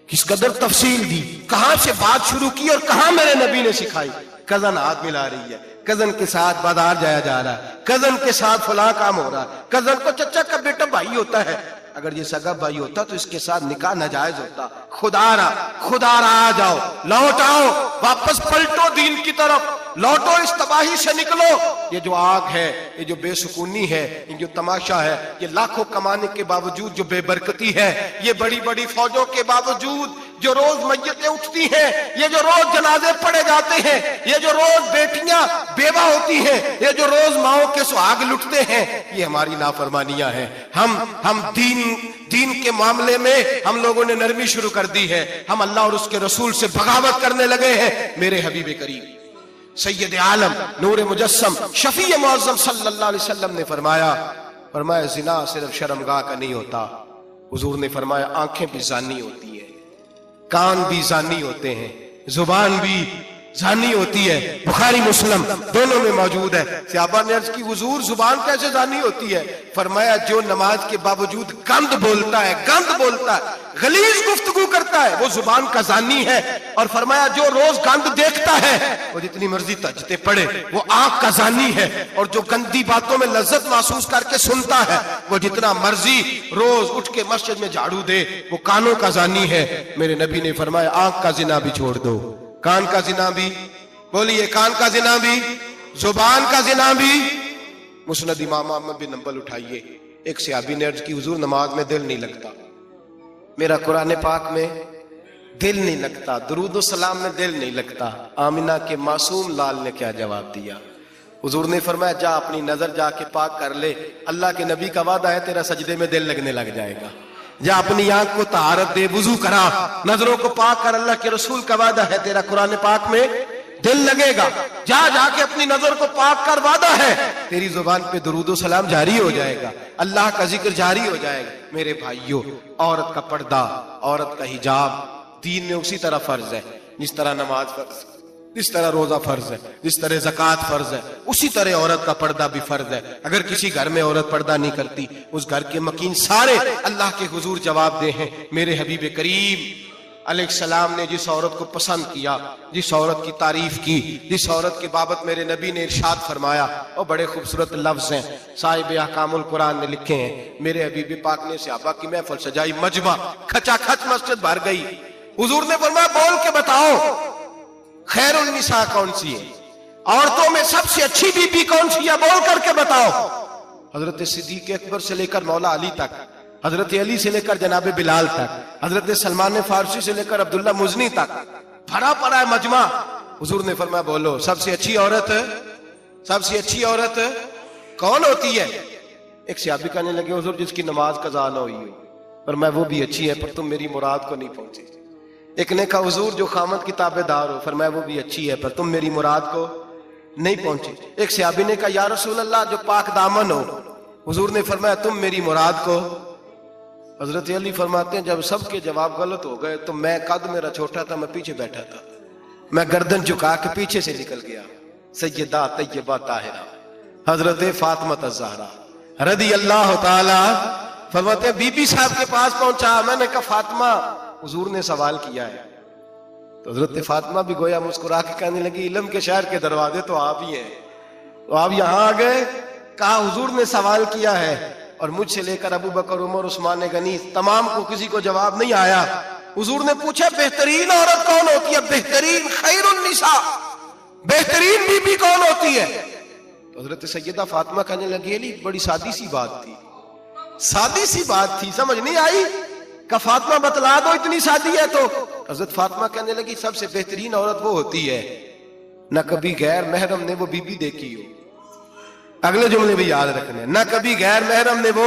کس قدر تفصیل دی، کہاں سے بات شروع کی اور کہاں میرے نبی نے سکھائی۔ کزن ہاتھ ملا رہی ہے، کزن کے ساتھ بازار جایا جا رہا ہے، کزن کے ساتھ فلاں کام ہو رہا ہے، کزن کو چچا کا بیٹا بھائی ہوتا ہے، اگر یہ سگا بھائی ہوتا تو اس کے ساتھ نکاح ناجائز ہوتا۔ خدا را آ جاؤ، لوٹ آؤ، واپس پلٹو دین کی طرف، لوٹو اس تباہی سے نکلو۔ یہ جو آگ ہے، یہ جو بے سکونی ہے، یہ جو تماشا ہے، یہ لاکھوں کمانے کے باوجود جو بے برکتی ہے، یہ بڑی بڑی فوجوں کے باوجود جو روز میتیں اٹھتی ہیں، یہ جو روز جنازے پڑے جاتے ہیں، یہ جو روز بیٹیاں بیوہ ہوتی ہیں، یہ جو روز ماؤں کے سہاگ لٹتے ہیں، یہ ہماری نافرمانیاں ہیں۔ ہم دین کے معاملے میں ہم لوگوں نے نرمی شروع کر دی ہے، ہم اللہ اور اس کے رسول سے بغاوت کرنے لگے ہیں۔ میرے حبیب کریم سید عالم نور مجسم شفیع معظم صلی اللہ علیہ وسلم نے فرمایا زنا صرف شرمگاہ کا نہیں ہوتا، حضور نے فرمایا آنکھیں بھی زانی ہوتی ہے، کان بھی زانی ہوتے ہیں، زبان بھی زانی ہوتی ہے، بخاری مسلم دونوں میں موجود ہے۔ صحابہ نے عرض کی حضور زبان کیسے زانی ہوتی ہے؟ فرمایا جو نماز کے باوجود گند بولتا ہے، غلیظ گفتگو کرتا ہے، وہ زبان کا زانی ہے۔ اور فرمایا جو روز گند دیکھتا ہے وہ جتنی مرضی تہجدیں پڑھے وہ آنکھ کا زانی ہے، اور جو گندی باتوں میں لذت محسوس کر کے سنتا ہے وہ جتنا مرضی روز اٹھ کے مسجد میں جھاڑو دے وہ کانوں کا زانی ہے۔ میرے نبی نے فرمایا آنکھ کا زنا بھی چھوڑ دو، کان کا زنا بھی، بولیے کان کا زنا بھی، زبان کا زنا بھی۔ مسند امام احمد بن حنبل اٹھائیے، ایک صحابی نے عرض کی حضور نماز میں دل نہیں لگتا، میرا قرآن پاک میں دل نہیں لگتا، درود و سلام میں دل نہیں لگتا۔ آمنہ کے معصوم لال نے کیا جواب دیا؟ حضور نے فرمایا جا اپنی نظر جا کے پاک کر لے، اللہ کے نبی کا وعدہ ہے تیرا سجدے میں دل لگنے لگ جائے گا۔ جا اپنی آنکھ کو طہارت دے، وضو کرا، نظروں کو پاک کر، اللہ کے رسول کا وعدہ ہے تیرا قرآن پاک میں دل لگے گا۔ جا کے اپنی نظر کو پاک کر، وعدہ ہے تیری زبان پہ درود و سلام جاری ہو جائے گا، اللہ کا ذکر جاری ہو جائے گا۔ میرے بھائیوں، عورت کا پردہ، عورت کا حجاب دین میں اسی طرح فرض ہے جس طرح نماز فرض۔ جس طرح روزہ فرض ہے، جس طرح زکوٰۃ فرض ہے، اسی طرح عورت کا پردہ بھی فرض ہے۔ اگر کسی گھر میں عورت پردہ نہیں کرتی، اس گھر کے مکین سارے اللہ کے حضور جواب دے ہیں۔ میرے حبیب کریم علیہ السلام نے جس عورت کو پسند کیا، جس عورت کی تعریف کی، جس عورت کی بابت میرے نبی نے ارشاد فرمایا، وہ بڑے خوبصورت لفظ ہیں، صاحب احکام القرآن نے لکھے ہیں۔ میرے حبیب پاک نے صحابہ کی محفل سجائی، مجمع کھچا کھچ مسجد بھر گئی۔ حضور نے فرمایا بول کے بتاؤ خیر النساء کون سی ہے، عورتوں میں سب سے اچھی بی بی کون سی ہے، بول کر کے بتاؤ۔ حضرت صدیق اکبر سے لے کر مولا علی تک، حضرت علی سے لے کر جناب بلال تک، حضرت سلمان فارسی سے لے کر عبداللہ مزنی تک بھرا پڑا ہے مجمع۔ حضور نے فرمایا بولو سب سے اچھی عورت، سب سے اچھی عورت کون ہوتی ہے؟ ایک صحابی کہنے لگے حضور جس کی نماز قضا نہ ہوئی ہو، پر میں وہ بھی اچھی ہے، پر تم میری مراد کو نہیں پہنچے۔ ایک نے کہا حضور جو خامد کی تابع دار ہو، فرمایا وہ بھی اچھی ہے، پر تم میری مراد کو نہیں پہنچے۔ ایک صحابی نے کہا یا رسول اللہ جو پاک دامن ہو، حضور نے فرمایا تم میری مراد کو۔ حضرت علی فرماتے ہیں جب سب کے جواب غلط ہو گئے تو میں، قد میرا چھوٹا تھا، میں پیچھے بیٹھا تھا، میں گردن جھکا کے پیچھے سے نکل گیا۔ سیدہ طیبہ طاہرہ حضرت فاطمہ الزہرا رضی اللہ تعالی، فرماتے ہیں بی بی صاحب کے پاس پہنچا، میں نے کہا فاطمہ حضور نے سوال کیا ہے۔ تو حضرت فاطمہ بھی گویا مسکرا کے کہنے لگی علم کے شہر کے دروازے تو آپ ہی ہیں، تو آپ یہاں آ گئے۔ کہا حضور نے سوال کیا ہے، اور مجھ سے لے کر ابو بکر عمر عثمان غنی تمام کو کسی کو جواب نہیں آیا۔ حضور نے پوچھا بہترین عورت کون ہوتی ہے، بہترین خیر النساء، بہترین بی بی کون ہوتی ہے؟ تو حضرت سیدہ فاطمہ کہنے لگی علی بڑی سادی سی بات تھی، سادی سی بات تھی، سمجھ نہیں آئی؟ کہ فاطمہ بتلا دو اتنی سادی ہے تو۔ حضرت فاطمہ کہنے لگی سب سے بہترین عورت وہ ہوتی ہے نہ کبھی غیر محرم نے وہ بی بی دیکھی ہو۔ اگلے جملے بھی یاد رکھنے، نہ کبھی غیر محرم نے وہ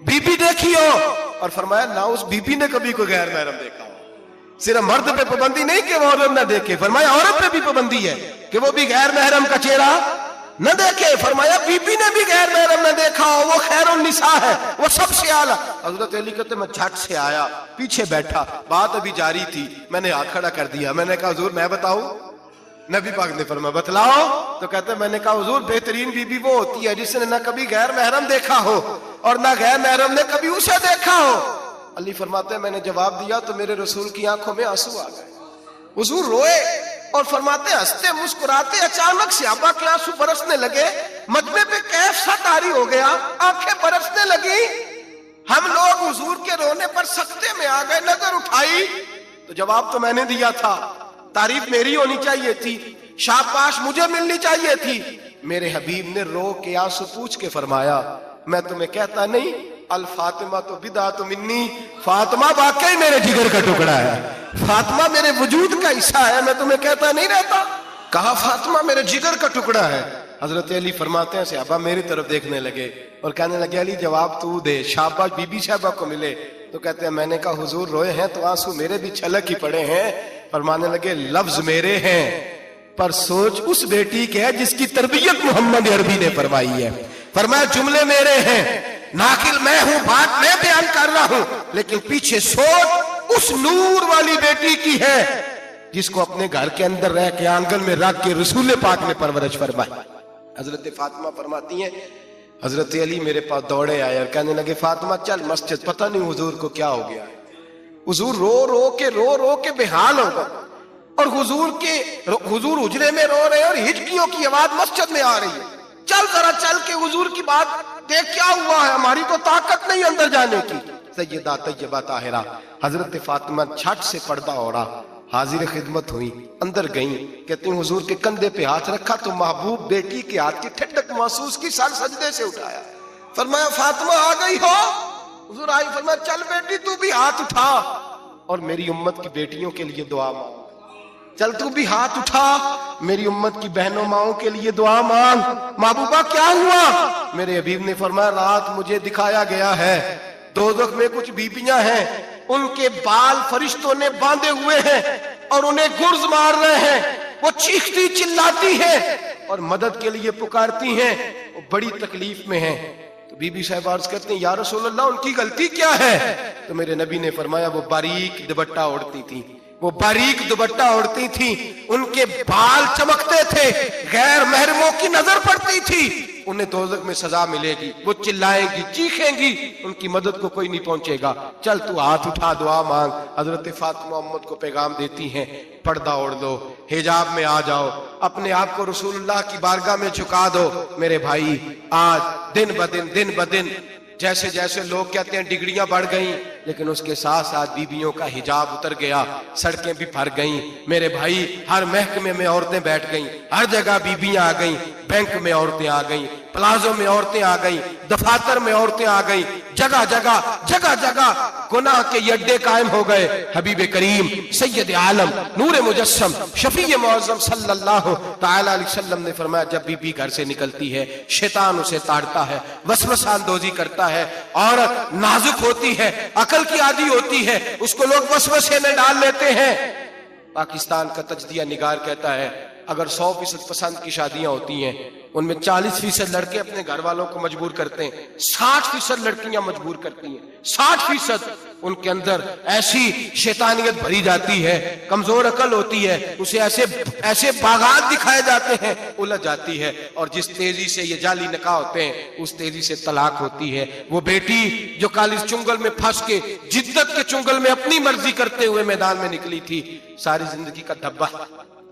بی بی دیکھی ہو، اور فرمایا نہ اس بی بی نے کبھی کوئی غیر محرم دیکھا ہو۔ صرف مرد پہ پابندی نہیں کہ وہ عورت نہ دیکھے، فرمایا عورت پہ بھی پابندی ہے کہ وہ بھی غیر محرم کا چہرہ نہ دیکھے، فرمایا بی بی نے بھی غیر محرم نہ دیکھا ہو، وہ خیر النساء ہے، وہ سب سے اعلیٰ۔ حضرت علی کہتے میں جھٹ سے آیا، پیچھے بیٹھا، بات ابھی جاری تھی، میں نے ہاتھ کھڑا کر دیا، میں نے کہا حضور میں بتاؤں؟ نبی پاک نے فرمایا بتلاؤ۔ تو کہتے میں نے کہا حضور بہترین بی بی وہ ہوتی ہے جس نے نہ کبھی غیر محرم دیکھا ہو اور نہ غیر محرم نے کبھی اسے دیکھا ہو۔ علی فرماتے ہیں میں نے جواب دیا تو میرے رسول کی آنکھوں میں آنسو آ گئے، حضور روئے اور فرماتے ہنستے مسکراتے اچانک صحابہ کے آنسو برسنے لگے، مجمع پہ کیف سا طاری ہو گیا، آنکھیں برسنے لگی۔ ہم لوگ حضور کے رونے پر سکتے میں آ گئے، نظر اٹھائی تو جواب تو میں نے دیا تھا، تعریف میری ہونی چاہیے تھی، شاباش مجھے ملنی چاہیے تھی۔ میرے حبیب نے رو کے آنسو پوچھ کے فرمایا میں تمہیں کہتا نہیں الفاطمہ تو بدعۃ منی، فاطمہ واقعی میرے جگر کا ٹکڑا ہے، فاطمہ میرے وجود کا حصہ ہے، میں تمہیں کہتا نہیں رہتا؟ کہا فاطمہ میرے جگر کا ٹکڑا ہے۔ حضرت علی فرماتے ہیں صحابہ میری طرف دیکھنے لگے اور کہنے لگے علی جواب تو دے، شاباش بی بی صاحبہ کو ملے۔ تو کہتے ہیں میں نے کہا حضور روئے ہیں تو آنسو میرے بھی چھلک ہی پڑے ہیں۔ فرمانے لگے لفظ میرے ہیں پر سوچ اس بیٹی کے ہے جس کی تربیت محمد عربی نے فرمائی ہے۔ فرمایا جملے میرے ہیں، ناقل میں ہوں، بات میں بیان کر رہا ہوں، لیکن پیچھے سوچ اس نور والی بیٹی کی ہے جس کو اپنے گھر کے اندر رہ کے آنگن میں رکھ کے رسول پاک نے پرورش فرمائی۔ حضرت فاطمہ فرماتی ہیں حضرت علی میرے پاس دوڑے آئے اور کہنے لگے فاطمہ چل مسجد، پتہ نہیں حضور کو کیا ہو گیا ہے۔ حضور رو رو کے بےحال ہو گئے، اور حضور حجرے میں رو رہے ہیں اور ہچکیوں کی آواز مسجد میں آ رہی ہے۔ چل ذرا چل کے حضور کی بات دیکھ کیا ہوا ہے، ہماری تو طاقت نہیں اندر جانے کی۔ سیدہ طیبہ طاہرہ حضرت فاطمہ جھٹ سے پردہ اوڑا، حاضر خدمت ہوئی، اندر گئیں، کہتے ہیں حضور کے کندھے پہ ہاتھ رکھا تو محبوب بیٹی کے ہاتھ کی ٹھنڈک محسوس کی، سر سجدے سے اٹھایا، فرمایا فاطمہ آ گئی ہو؟ حضور آئی، فرمایا چل بیٹی تو بھی ہاتھ اٹھا اور میری امت کی بیٹیوں کے لیے دعا مانگ، چل تو بھی ہاتھ اٹھا میری امت کی بہنوں ماؤں کے لیے دعا مانگ۔ محبوبہ کیا ہوا؟ میرے حبیب نے فرمایا رات مجھے دکھایا گیا ہے دوزخ میں کچھ بیبیاں ہیں، ان کے بال فرشتوں نے باندھے ہوئے ہیں اور انہیں گرز مار رہے ہیں، وہ چیختی چلاتی ہیں اور مدد کے لیے پکارتی ہیں، وہ بڑی تکلیف میں ہیں۔ تو بی بی صاحب عرض کرتے ہیں یا رسول اللہ ان کی غلطی کیا ہے؟ تو میرے نبی نے فرمایا وہ باریک دوپٹہ اوڑھتی تھی، وہ باریک دوپٹہ اوڑھتی تھی، ان کے بال چمکتے تھے، غیر محرموں کی نظر پڑتی تھی، انہیں دوزخ میں سزا ملے گی، وہ چلائیں گی، چیخیں گی، ان کی مدد کو کوئی نہیں پہنچے گا۔ چل تو ہاتھ اٹھا دعا مانگ۔ حضرت فاطمہ امت کو پیغام دیتی ہیں، پردہ اوڑھ دو، حجاب میں آ جاؤ، اپنے آپ کو رسول اللہ کی بارگاہ میں جھکا دو۔ میرے بھائی، آج دن بدن جیسے جیسے لوگ کہتے ہیں ڈگریاں بڑھ گئیں، لیکن اس کے ساتھ ساتھ بیویوں کا حجاب اتر گیا، سڑکیں بھی بھر گئیں۔ میرے بھائی، ہر محکمے میں عورتیں بیٹھ گئیں، ہر جگہ بیویاں آ گئیں، بینک میں عورتیں آ گئیں، پلازوں میں عورتیں آ گئیں، دفاتر میں عورتیں آ گئیں، جگہ جگہ گناہ کے یہ اڈے قائم ہو گئے۔ حبیب کریم سید عالم نور مجسم شفیع معظم صلی اللہ تعالی علیہ وسلم نے فرمایا، جب بی گھر سے نکلتی ہے شیطان اسے تاڑتا ہے، وسوسہ اندوزی کرتا ہے، عورت نازک ہوتی ہے، عقل کی عادی ہوتی ہے، اس کو لوگ وسوسے میں ڈال لیتے ہیں۔ پاکستان کا تجزیہ نگار کہتا ہے اگر 100% پسند کی شادیاں ہوتی ہیں، ان میں 40% لڑکے اپنے گھر والوں کو مجبور کرتے ہیں، 60% لڑکیاں مجبور کرتی ہیں، 60% ان کے اندر ایسی شیطانیت بھری جاتی ہے، کمزور عقل ہوتی ہے، اسے ایسے باغات دکھائے جاتے ہیں، الجھ جاتی ہے، اور جس تیزی سے یہ جعلی نکاح ہوتے ہیں اس تیزی سے طلاق ہوتی ہے۔ وہ بیٹی جو کالج چنگل میں پھنس کے جدت کے چنگل میں اپنی مرضی کرتے ہوئے میدان میں نکلی تھی، ساری زندگی کا دھبا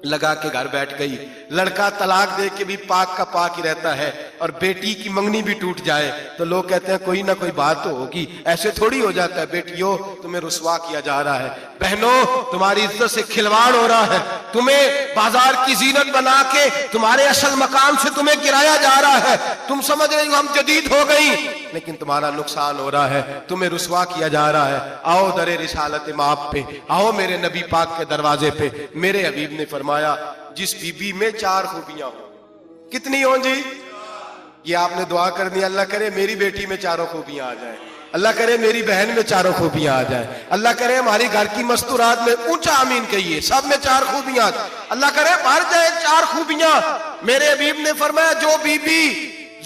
لگا کے گھر بیٹھ گئی۔ لڑکا طلاق دے کے بھی پاک کا پاک ہی رہتا ہے، اور بیٹی کی منگنی بھی ٹوٹ جائے تو لوگ کہتے ہیں کوئی نہ کوئی بات تو ہوگی، ایسے تھوڑی ہو جاتا ہے۔ بیٹیوں، تمہیں رسوا کیا جا رہا ہے، بہنوں تمہاری عزت سے کھلواڑ ہو رہا ہے، تمہیں بازار کی زینت بنا کے تمہارے اصل مقام سے تمہیں گرایا جا رہا ہے۔ تم سمجھ رہے ہو ہم جدید ہو گئی، لیکن تمہارا نقصان ہو رہا ہے، تمہیں رسوا کیا جا رہا ہے۔ آؤ در رسالت مآب پہ، آؤ میرے نبی پاک کے دروازے پہ۔ میرے حبیب نے فرمایا جس بی بی میں 4 خوبیاں ہوں، کتنی ہوں جی؟ یہ آپ نے دعا کر دی، اللہ کرے میری بیٹی میں 4 خوبیاں آ جائیں، اللہ کرے میری بہن میں 4 خوبیاں آ جائیں، اللہ کرے ہماری گھر کی مستورات میں، اونچا آمین کہیے، سب میں 4 خوبیاں، اللہ کرے بھر جائے 4 خوبیاں۔ میرے حبیب نے فرمایا جو بی بی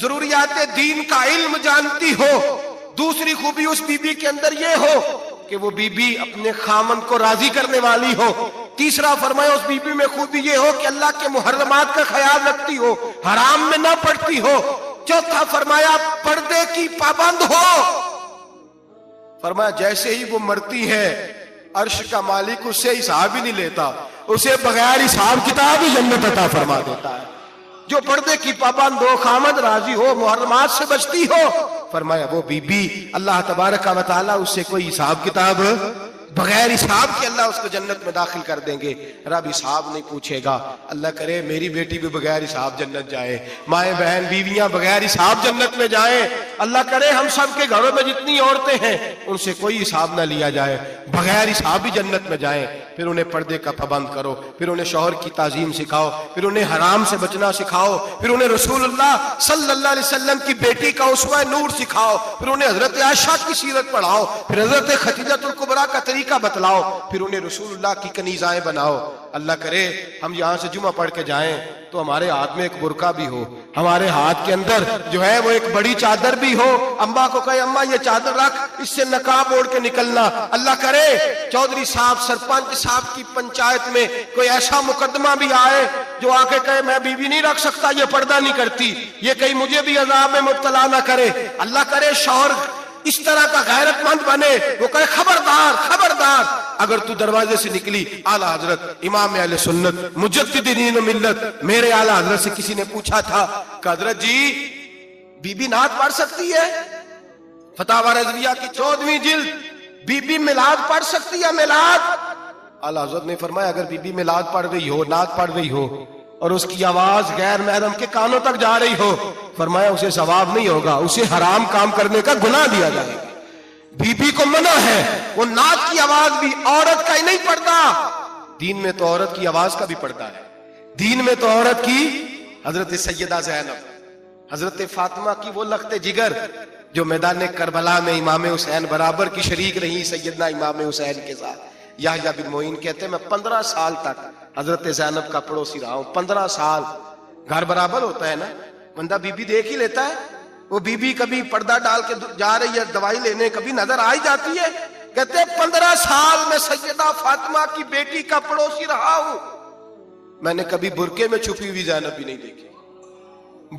ضروریات دین کا علم جانتی ہو، دوسری خوبی اس بی بی کے اندر یہ ہو کہ وہ بی بی اپنے خامند کو راضی کرنے والی ہو، تیسرا فرمایا اس بی بی میں خوبی یہ ہو کہ اللہ کے محرمات کا خیال رکھتی ہو، حرام میں نہ پڑتی ہو، چوتھا فرمایا پردے کی پابند ہو۔ فرمایا جیسے ہی وہ مرتی ہے عرش کا مالک اس سے حساب ہی نہیں لیتا، اسے بغیر حساب کتاب ہی جنت عطا فرما دیتا ہے۔ جو پردے کی پابند ہو، خامد راضی ہو، محرمات سے بچتی ہو، فرمایا وہ بی بی اللہ تبارک و تعالیٰ اس سے کوئی حساب کتاب بغیر حساب کے اللہ اس کو جنت میں داخل کر دیں گے۔ رب حساب نہیں پوچھے گا۔ اللہ کرے میری بیٹی بھی بغیر حساب جنت جائے، مائیں بہن بیویاں بغیر حساب جنت میں جائیں۔ اللہ کرے ہم سب کے گھروں میں جتنی عورتیں ہیں ان سے کوئی حساب نہ لیا جائے، بغیر حساب بھی جنت میں جائیں۔ پھر انہیں پردے کا پابند کرو، پھر انہیں شوہر کی تعظیم سکھاؤ، پھر انہیں حرام سے بچنا سکھاؤ، پھر انہیں رسول اللہ صلی اللہ علیہ وسلم کی بیٹی کا اسوہ نور سکھاؤ، پھر انہیں حضرت عائشہ کی سیرت پڑھاؤ، پھر حضرت خدیجہ الکبریٰ کا طریقہ بتلاؤ، پھر انہیں رسول اللہ کی کنیزائیں بناؤ۔ اللہ کرے ہم یہاں سے جمعہ پڑھ کے جائیں تو ہمارے ہاتھ میں ایک برقع بھی ہو، ہمارے ہاتھ کے اندر جو ہے وہ ایک بڑی چادر بھی ہو، اماں کو کہے اماں یہ چادر رکھ، اس سے نقاب اوڑھ کے نکلنا۔ اللہ کرے چودھری صاحب سرپنچ صاحب کی پنچایت میں کوئی ایسا مقدمہ بھی آئے جو آ کے کہے میں بیوی نہیں رکھ سکتا، یہ پردہ نہیں کرتی، یہ کہیں مجھے بھی عذاب میں مبتلا نہ کرے۔ اللہ کرے شوہر اس طرح کا غیرت مند بنے، وہ کہے خبردار خبردار، اگر تو دروازے سے نکلی اعلیٰ حضرت امام اہل سنت مجدد دین و ملت میرے اعلیٰ حضرت سے کسی نے پوچھا تھا کہ حضرت جی بی بی نعت پڑھ سکتی ہے؟ فتاوی رضویہ کی 14ویں جلد، بی بی میلاد پڑھ سکتی ہے؟ میلاد؟ اعلیٰ حضرت نے فرمایا اگر بی بی میلاد پڑھ رہی ہو، نعت پڑھ رہی ہو اور اس کی آواز غیر محرم کے کانوں تک جا رہی ہو، فرمایا اسے ثواب نہیں ہوگا، اسے حرام کام کرنے کا گناہ دیا جائے گا۔ بی بی کو منع ہے، وہ نعت کی آواز بھی عورت کا ہی نہیں پڑتا، دین میں تو عورت کی آواز کا بھی پڑتا ہے، دین میں تو عورت کی حضرت سیدہ زینب، حضرت فاطمہ کی وہ لخت جگر جو میدان کربلا میں امام حسین برابر کی شریک رہی سیدنا امام حسین کے ساتھ۔ یحییٰ بن معین کہتے ہیں میں 15 سال تک حضرت زینب کا پڑوسی رہا ہوں، 15 سال۔ گھر برابر ہوتا ہے نا، بندہ بی بی دیکھ ہی لیتا ہے، وہ بی بی کبھی پردہ ڈال کے جا رہی ہے دوائی لینے، کبھی نظر آ ہی جاتی ہے، کہتے ہیں 15 سال میں سیدہ فاطمہ کی بیٹی کا پڑوسی رہا ہوں، میں نے کبھی برقعے میں چھپی ہوئی زینب بھی نہیں دیکھی،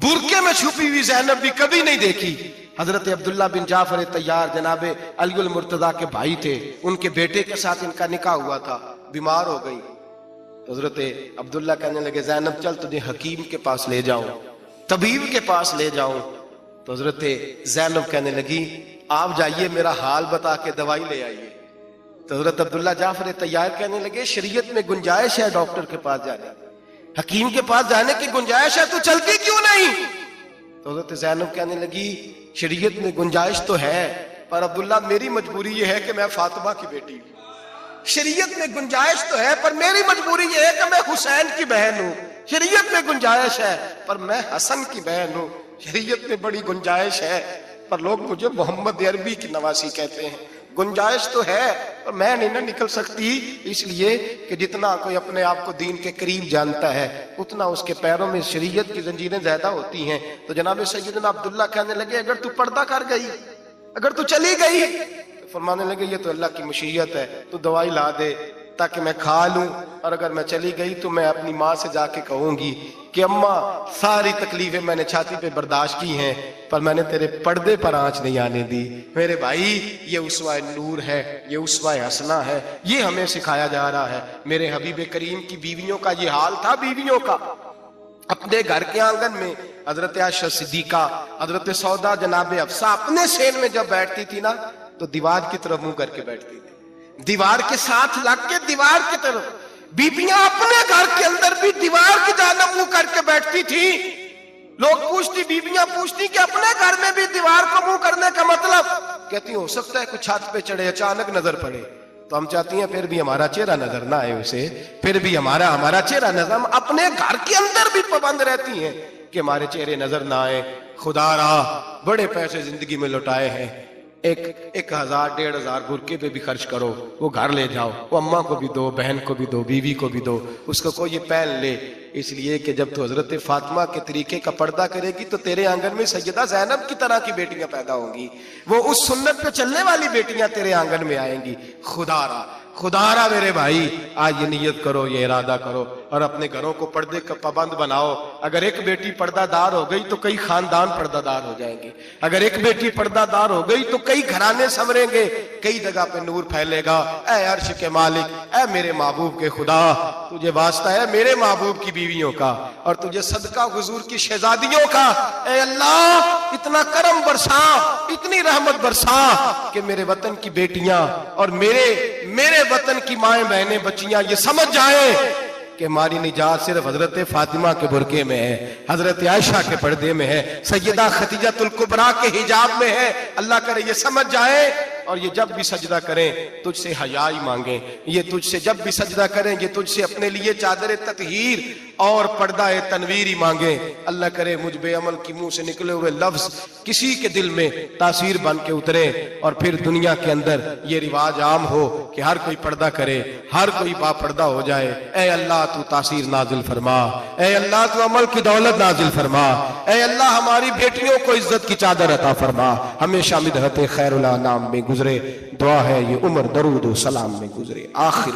برقعے میں چھپی ہوئی زینب بھی کبھی نہیں دیکھی۔ حضرت عبداللہ بن جعفر طیار جناب علی المرتضیٰ کے بھائی تھے، ان کے بیٹے کے ساتھ ان کا نکاح ہوا تھا، بیمار ہو گئی تو حضرت عبداللہ کہنے لگے زینب چل تجھے حکیم کے پاس لے جاؤں، طبیب کے پاس لے جاؤں۔ تو حضرت زینب کہنے لگی آپ جائیے میرا حال بتا کے دوائی لے آئیے۔ تو حضرت عبداللہ جعفر طیار کہنے لگے شریعت میں گنجائش ہے ڈاکٹر کے پاس جانے، حکیم کے پاس جانے کی گنجائش ہے، تو چلتی کیوں نہیں؟ تو حضرت زینب کہنے لگی شریعت میں گنجائش تو ہے پر عبداللہ میری مجبوری یہ ہے کہ میں فاطمہ کی بیٹی ہوں، شریعت میں گنجائش تو ہے پر میری مجبوری یہ ہے کہ میں حسین کی بہن ہوں، شریعت میں گنجائش ہے پر میں حسن کی بہن ہوں، شریعت میں بڑی گنجائش ہے پر لوگ مجھے محمد عربی کی نواسی کہتے ہیں، گنجائش تو ہے پر میں نہیں نہ نکل سکتی، اس لیے کہ جتنا کوئی اپنے آپ کو دین کے قریب جانتا ہے اتنا اس کے پیروں میں شریعت کی زنجیریں زیادہ ہوتی ہیں۔ تو جناب سیدنا عبداللہ کہنے لگے اگر تو پردہ کر گئی، اگر تو چلی گئی، تو فرمانے لگے یہ تو اللہ کی مشیت ہے، تو دوائی لا دے تاکہ میں کھا لوں، اور اگر میں چلی گئی تو میں اپنی ماں سے جا کے کہوں گی کہ اماں ساری تکلیفیں میں نے چھاتی پہ برداشت کی ہیں پر میں نے تیرے پردے پر آنچ نہیں آنے دی۔ میرے بھائی یہ اسوہ نور ہے، یہ اسوہ حسنہ ہے، یہ ہمیں سکھایا جا رہا ہے۔ میرے حبیب کریم کی بیویوں کا یہ حال تھا، بیویوں کا اپنے گھر کے آنگن میں حضرت عائشہ صدیقہ، حضرت سودا جناب حفصہ اپنے سین میں جب بیٹھتی تھی نا تو دیوار کی طرف منہ کر کے بیٹھتی تھی، دیوار کے ساتھ لگ کے دیوار کی طرف۔ بیبیاں اپنے گھر کے اندر بھی دیوار کی جانب منہ کر کے بیٹھتی تھی۔ لوگ پوچھتی، بیبیاں پوچھتی کہ اپنے گھر میں بھی دیوار کو منہ کرنے کا مطلب؟ کہتی ہو سکتا ہے کچھ چھت پہ چڑھے اچانک نظر پڑے تو ہم چاہتی ہیں پھر بھی ہمارا چہرہ نظر نہ آئے اسے، پھر بھی ہمارا چہرہ نظر، ہم اپنے گھر کے اندر بھی پابند رہتی ہیں کہ ہمارے چہرے نظر نہ آئے۔ خدا را بڑے پیسے زندگی میں لوٹائے ہیں، 1000 1500 برقعے پہ بھی خرچ کرو، وہ گھر لے جاؤ، وہ اماں کو بھی دو، بہن کو بھی دو، بیوی کو بھی دو، اس کو کوئی پہن لے، اس لیے کہ جب تو حضرت فاطمہ کے طریقے کا پردہ کرے گی تو تیرے آنگن میں سیدہ زینب کی طرح کی بیٹیاں پیدا ہوں گی، وہ اس سنت پہ چلنے والی بیٹیاں تیرے آنگن میں آئیں گی۔ خدا را میرے بھائی آج یہ نیت کرو، یہ ارادہ کرو اور اپنے گھروں کو پردے کا پابند بناؤ۔ اگر ایک بیٹی پردہ دار ہو گئی تو کئی خاندان پردہ دار ہو جائیں گے، اگر ایک بیٹی پردہ دار ہو گئی تو کئی گھرانے سنوریں گے، کئی جگہ پہ نور پھیلے گا۔ اے عرش کے مالک، اے میرے محبوب کے خدا، تجھے واسطہ ہے میرے محبوب کی بیویوں کا اور تجھے صدقہ حضور کی شہزادیوں کا۔ اے اللہ اتنا کرم برسا، اتنی رحمت برسا کہ میرے وطن کی بیٹیاں اور میرے وطن کی مائیں بہنیں بچیاں یہ سمجھ جائیں کہ ہماری نجات صرف حضرت فاطمہ کے برقعے میں ہے، حضرت عائشہ کے پردے میں ہے، سیدہ خدیجہ الکبریٰ کے حجاب میں ہے۔ اللہ کرے یہ سمجھ جائیں اور یہ جب بھی سجدہ کریں تجھ سے حیا ہی مانگیں، یہ تجھ سے جب بھی سجدہ کریں یہ تجھ سے اپنے لیے چادر تطہیر اور پردہ تنویر ہی مانگیں۔ اللہ کرے مجھ بے عمل کی منہ سے نکلے ہوئے لفظ کسی کے دل میں تاثیر بن کے اترے اور پھر دنیا کے اندر یہ رواج عام ہو کہ ہر کوئی پردہ کرے، ہر کوئی با پردہ ہو جائے۔ اے اللہ تو تاثیر نازل فرما، اے اللہ تو عمل کی دولت نازل فرما، اے اللہ ہماری بیٹیوں کو عزت کی چادر عطا فرما، ہمیشہ مدحت خیر الانام میں گزرے۔ دعا ہے یہ عمر درود و سلام میں گزرے۔ آخر